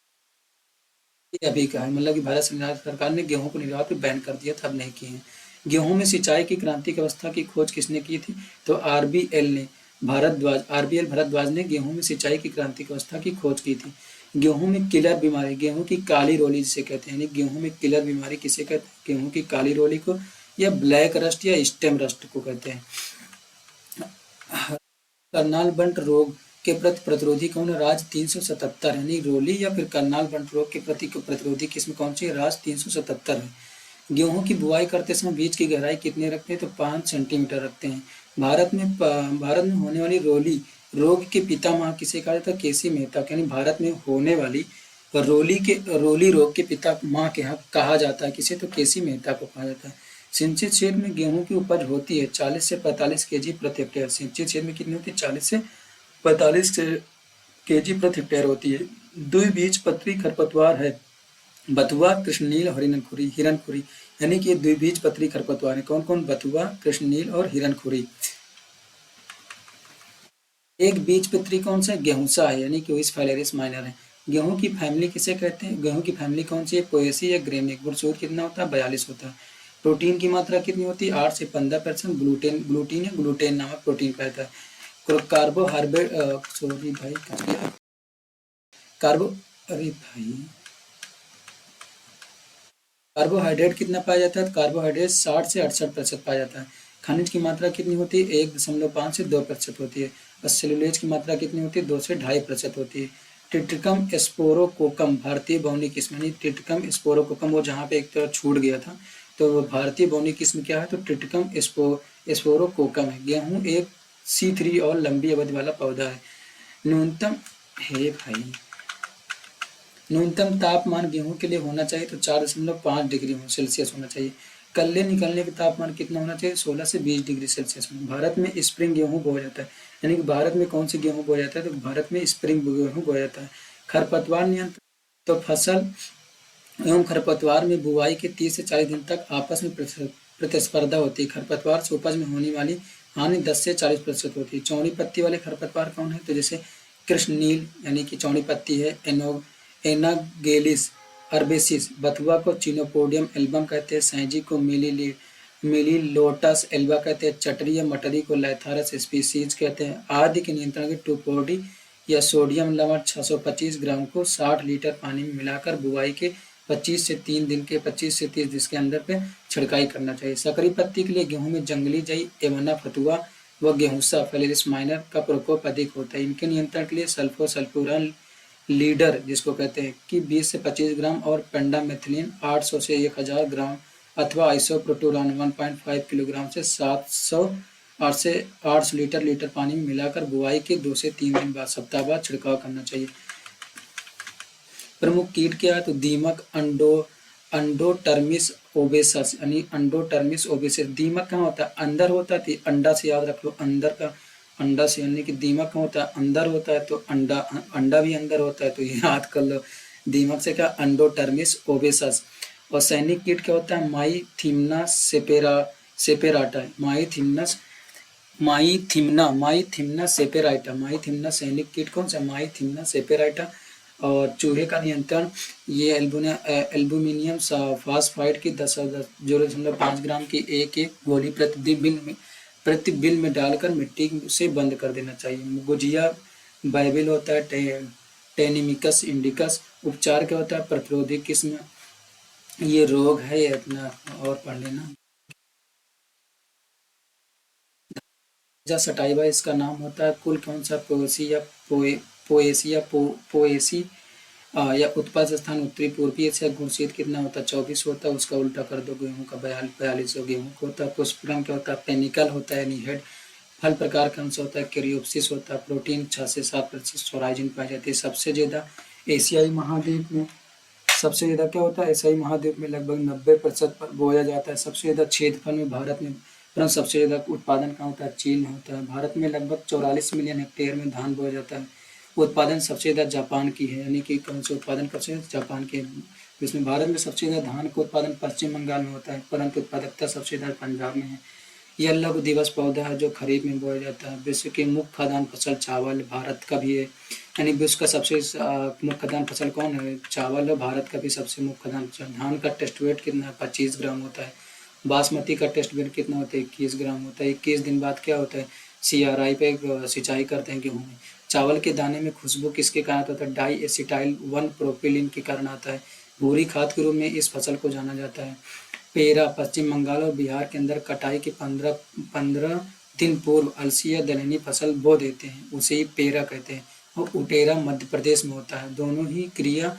अभी का है, मतलब कि भारत सरकार ने गेहूं को निर्यात पे बैन कर दिया था, अब नहीं किए हैं। गेहूं में सिंचाई की क्रांतिक अवस्था की खोज किसने की थी? तो आरबीएल भारद्वाज ने गेहूं में सिंचाई की क्रांतिक अवस्था की खोज की थी। गेहूं में किलर बीमारी, गेहूं की काली रोली जिसे कहते हैं, यानी गेहूं में किलर बीमारी किसे कहते हैं? गेहूं की काली रोली को, या ब्लैक रस्ट या स्टेम रस्ट को कहते हैं। करनाल बंट रोग के प्रति प्रतिरोधी कौन है? राज 377 यानी रोली या फिर करनाल बंट रोग के प्रति प्रतिरोधी किस्म कौन सी है? राज 377 है। गेहूं की बुआई करते समय बीज की गहराई कितनी रखते हैं? तो 5 सेंटीमीटर रखते हैं। भारत में होने वाली रोली रोग के पितामह किसे कहा जाता है? केसी मेहता। यानी भारत में होने वाली रोली रोग के पिता माँ के यहाँ कहा जाता है किसे? तो केसी मेहता को कहा जाता है। सिंचित क्षेत्र में गेहूं की उपज होती है 40 से 45 केजी प्रति हेक्टेयर। सिंचित क्षेत्र में कितनी होती है? 40 से 45 केजी प्रति हेक्टेयर होती है। द्विबीजपत्री खरपतवार है बथुआ, कृष्णनील और हिरनखुरी। यानी कि द्विबीजपत्री खरपतवार है। कौन कौन? बथुआ, कृष्णनील और हिरनखुरी। एक बीजपत्री कौन सा? गेहूंसा है, यानी कि ओइस फाइलेरिस माइनर है। गेहूं की फैमिली किसे कहते हैं? गेहूं की फैमिली कौन सी है? पोएसी या ग्रेनिक। गुण सूत्र कितना होता है? 42 होता है। प्रोटीन की मात्रा कितनी होती है? 8 से 15%। ग्लूटीन या ग्लूटेन नामक प्रोटीन कहता है। कार्बोहाइड्रेट सॉरी भाई कार्बो अरे भाई कार्बोहाइड्रेट कितना पाया जाता है? कार्बोहाइड्रेट 60 से 68% पाया जाता है। खनिज की मात्रा कितनी होती है? 1.5 से 2% होती है। और सेलुलोज की मात्रा कितनी होती है? 2 से 2.5% होती है। टिट्रिकम स्पोरोकोकम भारतीय बहुनी किस्म, यानी टिट्रिकम स्पोरोकोकम वो जहाँ पे एक तरह छूट गया था, तो वो भारतीय बहुनी किस्म क्या है? तो टिट्रिकम स्पोरोकोकम है। गेहूं एक C3 और लंबी अवधि वाला पौधा है। न्यूनतम है भाई न्यूनतम तापमान गेहूं के लिए होना चाहिए तो 4.5 डिग्री सेल्सियस होना चाहिए। कल्ले निकलने का तापमान कितना होना चाहिए? 16 से 20 डिग्री सेल्सियस में। भारत में स्प्रिंग गेहूं बोया जाता है, यानी कि भारत में कौन सी गेहूं बोया जाता है? तो भारत में स्प्रिंग गेहूं बोया जाता है। खरपतवार नियंत्रण, तो फसल एवं खरपतवार में बुआई के 30 से 40 दिन तक आपस में प्रतिस्पर्धा होती है। खरपतवार से उपज में होने वाली हानि 10 से 40% होती है। चौड़ी पत्ती वाले खरपतवार कौन है? तो जैसे कृष्णनील, यानी कि चौड़ी पत्ती है, एनागेलिस अर्बेसिस। बथुआ को चिनोपोडियम एल्बम कहते हैं। सैंजी को मिलीलोटस एल्बा कहते हैं। चटरी या मटरी को लैथारस स्पीसीज कहते हैं। आदि के नियंत्रण के टूपोडी या सोडियम लवण 625 ग्राम को 60 लीटर पानी में मिलाकर बुआई के 25 से 30 दिन के अंदर पे छिड़काई करना चाहिए। सकरी पत्ती के लिए गेहूं में जंगली जई एवना फतुआ व गेहूंसा फेलेरिस माइनर का प्रकोप अधिक होता है। इनके नियंत्रण के लिए सल्फोसल्फ्यूरन लीडर जिसको कहते हैं कि 20 से 25 ग्राम और पेंडामेथिलीन 800 से 1000 ग्राम अथवा आइसोप्रोटोरॉन 1.5 किलोग्राम से 8 से 800 लीटर पानी में मिलाकर बुआई के 2 से 3 दिन बाद सप्ताह बाद छिड़काव करना चाहिए। प्रमुख कीट क्या है? तो दीमक, अंडोटर्मिस ओबेसस, यानी अंडोटर्मिस ओबेसस। दीमक कहाँ होता है? अंदर होता है, अंडा से याद रख लो, अंदर का अंडा से, यानी कि दीमक कहाँ होता है? अंदर होता है, तो अंडा भी अंदर होता है, तो ये याद कर लो। दीमक से क्या? अंडोटर्मिस ओबेसस। और सैनिक कीट क्या होता है? माईथिम्ना सेपेराटा, माईथिम्ना सेपेराइटा। सैनिक कीट कौन सा? माईथिम्ना सेपेराइटा। और चूहे का नियंत्रण, ये एल्बुमिनियम फास्फाइड की 0.5 ग्राम की एक गोली प्रतिबिल में डालकर मिट्टी से बंद कर देना चाहिए। गुजिया बाइबिल होता है, टेनिमिकस इंडिकस। उपचार क्या होता है? प्रतिरोधी किस्म ये रोग है, इतना और पढ़ लेना। सटाइवा इसका नाम होता है। कुल कौन सा? पोएसी या उत्पाद स्थान उत्तरी पूर्वी एशिया। गुणशीत कितना होता है? 24 होता है। उसका उल्टा कर दो, गेहूं का 42 गेहूं को होता है। पुष्पक्रम क्या होता है? पेनिकल होता है, यानी हेड। फल प्रकार कौन सा होता है? कैरियोप्सिस होता है। प्रोटीन 6 से 7% सोराइजिन पाई जाती है। सबसे ज्यादा एशियाई महाद्वीप में सबसे ज्यादा क्या होता है? एशियाई महाद्वीप में लगभग 90% पर बोया जाता है। सबसे ज्यादा क्षेत्रफल में भारत में, परंतु सबसे ज्यादा उत्पादन कहाँ होता है? चीन में होता है। भारत में लगभग 44 मिलियन हेक्टेयर में धान बोया जाता है। उत्पादन सबसे ज्यादा जापान की है, यानी कि कौन से उत्पादन सबसे जापान के, जिसमें भारत में सबसे ज्यादा धान का उत्पादन पश्चिम बंगाल में होता है, परंतु उत्पादकता सबसे ज्यादा पंजाब में है। यह लघु दिवस पौधा है जो खरीफ में बोया जाता है। विश्व की मुख्य खाद्यान्न फसल चावल भारत का भी है, यानी विश्व का सबसे मुख्य खाद्यान्न फसल कौन है? चावल है। भारत का भी सबसे मुख्य खाद्यान्न फसल। धान का टेस्ट वेट कितना है? 25 ग्राम होता है। बासमती का टेस्ट वेट कितना होता है? 21 ग्राम होता है। 21 दिन बाद क्या होता है? CRI पे सिंचाई करते हैं गेहूँ में। चावल के दाने में खुशबू किसके कारण होता है? डाई एसिटाइल 1 प्रोपिलिन के कारण आता है। भूरी खाद के रूप में इस फसल को जाना जाता है। पेरा पश्चिम बंगाल और बिहार के अंदर कटाई के 15 दिन पूर्व अलसी या दलहनी फसल बो देते हैं, उसे ही पेरा कहते हैं। और उटेरा मध्य प्रदेश में होता है। दोनों ही क्रिया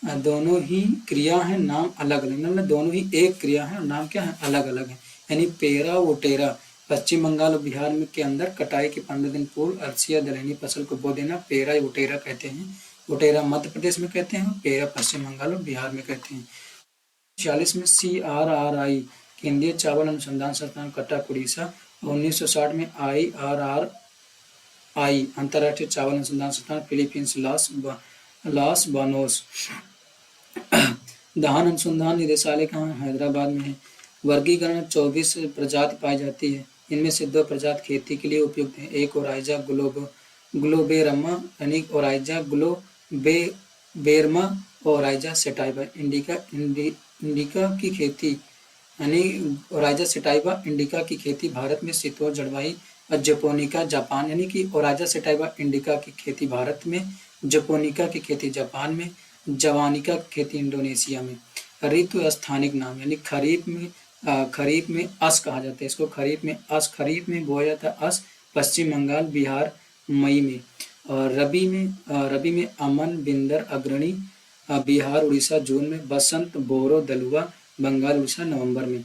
दोनों ही क्रिया है, नाम अलग अलग, मतलब दोनों ही एक क्रिया है और नाम क्या है, अलग अलग है। यानी पेरा वोटेरा, पश्चिम बंगाल और बिहार में के अंदर कटाई के 15 दिन पूर्व अरसी या दलहनी फसल को बो देना पेरा वोटेरा कहते हैं। वोटेरा मध्य प्रदेश में कहते हैं, पेरा पश्चिम बंगाल और बिहार में कहते हैं। 1946 में CRRI केंद्रीय चावल अनुसंधान संस्थान कटक उड़ीसा, और 1960 में IRRI अंतर्राष्ट्रीय चावल अनुसंधान संस्थान फिलीपींस लॉस बानोस। धान अनुसंधान निदेशालय कहाँ है, हैदराबाद में है। वर्गीकरण 24 प्रजाति पाई जाती है, इनमें से 2 प्रजाति खेती के लिए उपयुक्त है, एक ओराइजा ग्लोबेरमा यानी ओराइजा ग्लोबेरमा और ओराइजा सेटाइवा इंडिका की खेती यानी ओराइजा सेटाइवा इंडिका की खेती भारत में शीतोष्ण जलवायु, और जपोनिका जापान यानी कि ओराइजा सेटाइवा इंडिका की खेती भारत में, जपोनिका की खेती जापान में, जवानिका की खेती इंडोनेशिया में। ऋतु स्थानिक नाम यानी खरीफ में अस कहा जाता है इसको, खरीफ में बोया जाता है अस, पश्चिम बंगाल बिहार मई में, और रबी में अमन बिंदर अग्रणी, बिहार उड़ीसा जून में, बसंत बोरो दलुआ बंगाल उड़ीसा नवंबर में।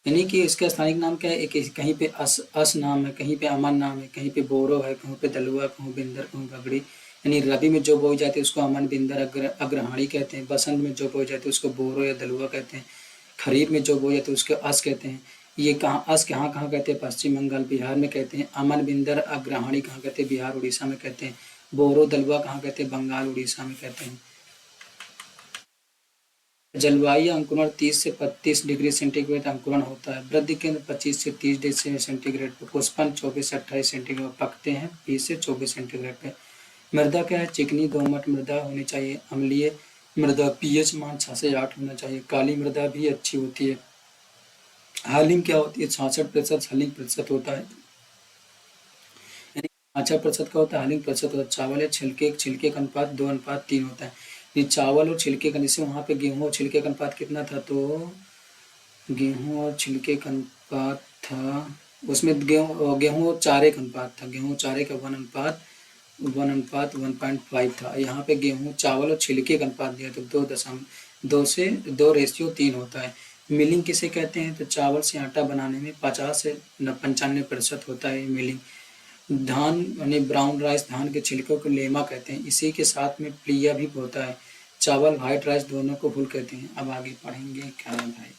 यानी कि इसका स्थानिक नाम क्या है, एक कहीं पे अस नाम है, कहीं पे अमन नाम है, कहीं पे बोरो है, कहीं पे दलुआ, कहूँ बिंदर, कहूँ बगड़ी। यानी रबी में जो बोई जाती है उसको अमन बिंदर अग्रहाणी कहते हैं, बसंत में जो बोई जाती है उसको बोरो या दलुआ कहते हैं, खरीफ में जो बोई जाती है उसको अस कहते हैं। ये कहाँ कहाँ कहते हैं, पश्चिम बंगाल बिहार में कहते हैं। अमन बिंदर अग्रहाणी कहाँ कहते हैं, बिहार उड़ीसा में कहते हैं। बोरो दलुआ कहाँ कहते हैं, बंगाल उड़ीसा में कहते हैं। जलवायु अंकुरण 30 से 35 डिग्री सेंटीग्रेड अंकुरण होता है, वृद्धि केंद्र 25 से 30 डिग्री सेंटीग्रेड पे, पुष्पन 24 से 28 सेंटीग्रेड पकते हैं, 20 से 24 सेंटीग्रेड पे। मृदा क्या है, चिकनी दोमट मृदा होनी चाहिए, अम्लीय मृदा, pH मान 6 से 8 होना चाहिए, काली मृदा भी अच्छी होती है। हालिम क्या होती है, 66% हालिम प्रतिशत होता है, यानी 66% का होता है हालिम प्रतिशत होता है। चावल या छिलके का अनुपात 2:3 होता है। ये चावल और छिलके का, जैसे वहाँ पे गेहूँ और छिलके का अनुपात कितना था, तो गेहूँ और छिलके का अनुपात था, उसमें गेहूँ और चारे का अनुपात था, गेहूँ चारे का 1:1.5 था। यहाँ पे गेहूँ चावल और छिलके का अनुपात दिया तो 2 से 2:3 होता है। मिलिंग किसे कहते हैं, तो चावल से आटा बनाने में 50 से 95% होता है मिलिंग। धान यानी ब्राउन राइस, धान के छिलकों को लेमा कहते हैं, इसी के साथ में प्लिया भी होता है। चावल व्हाइट राइस दोनों को हुल कहते हैं। अब आगे पढ़ेंगे क्या है भाई।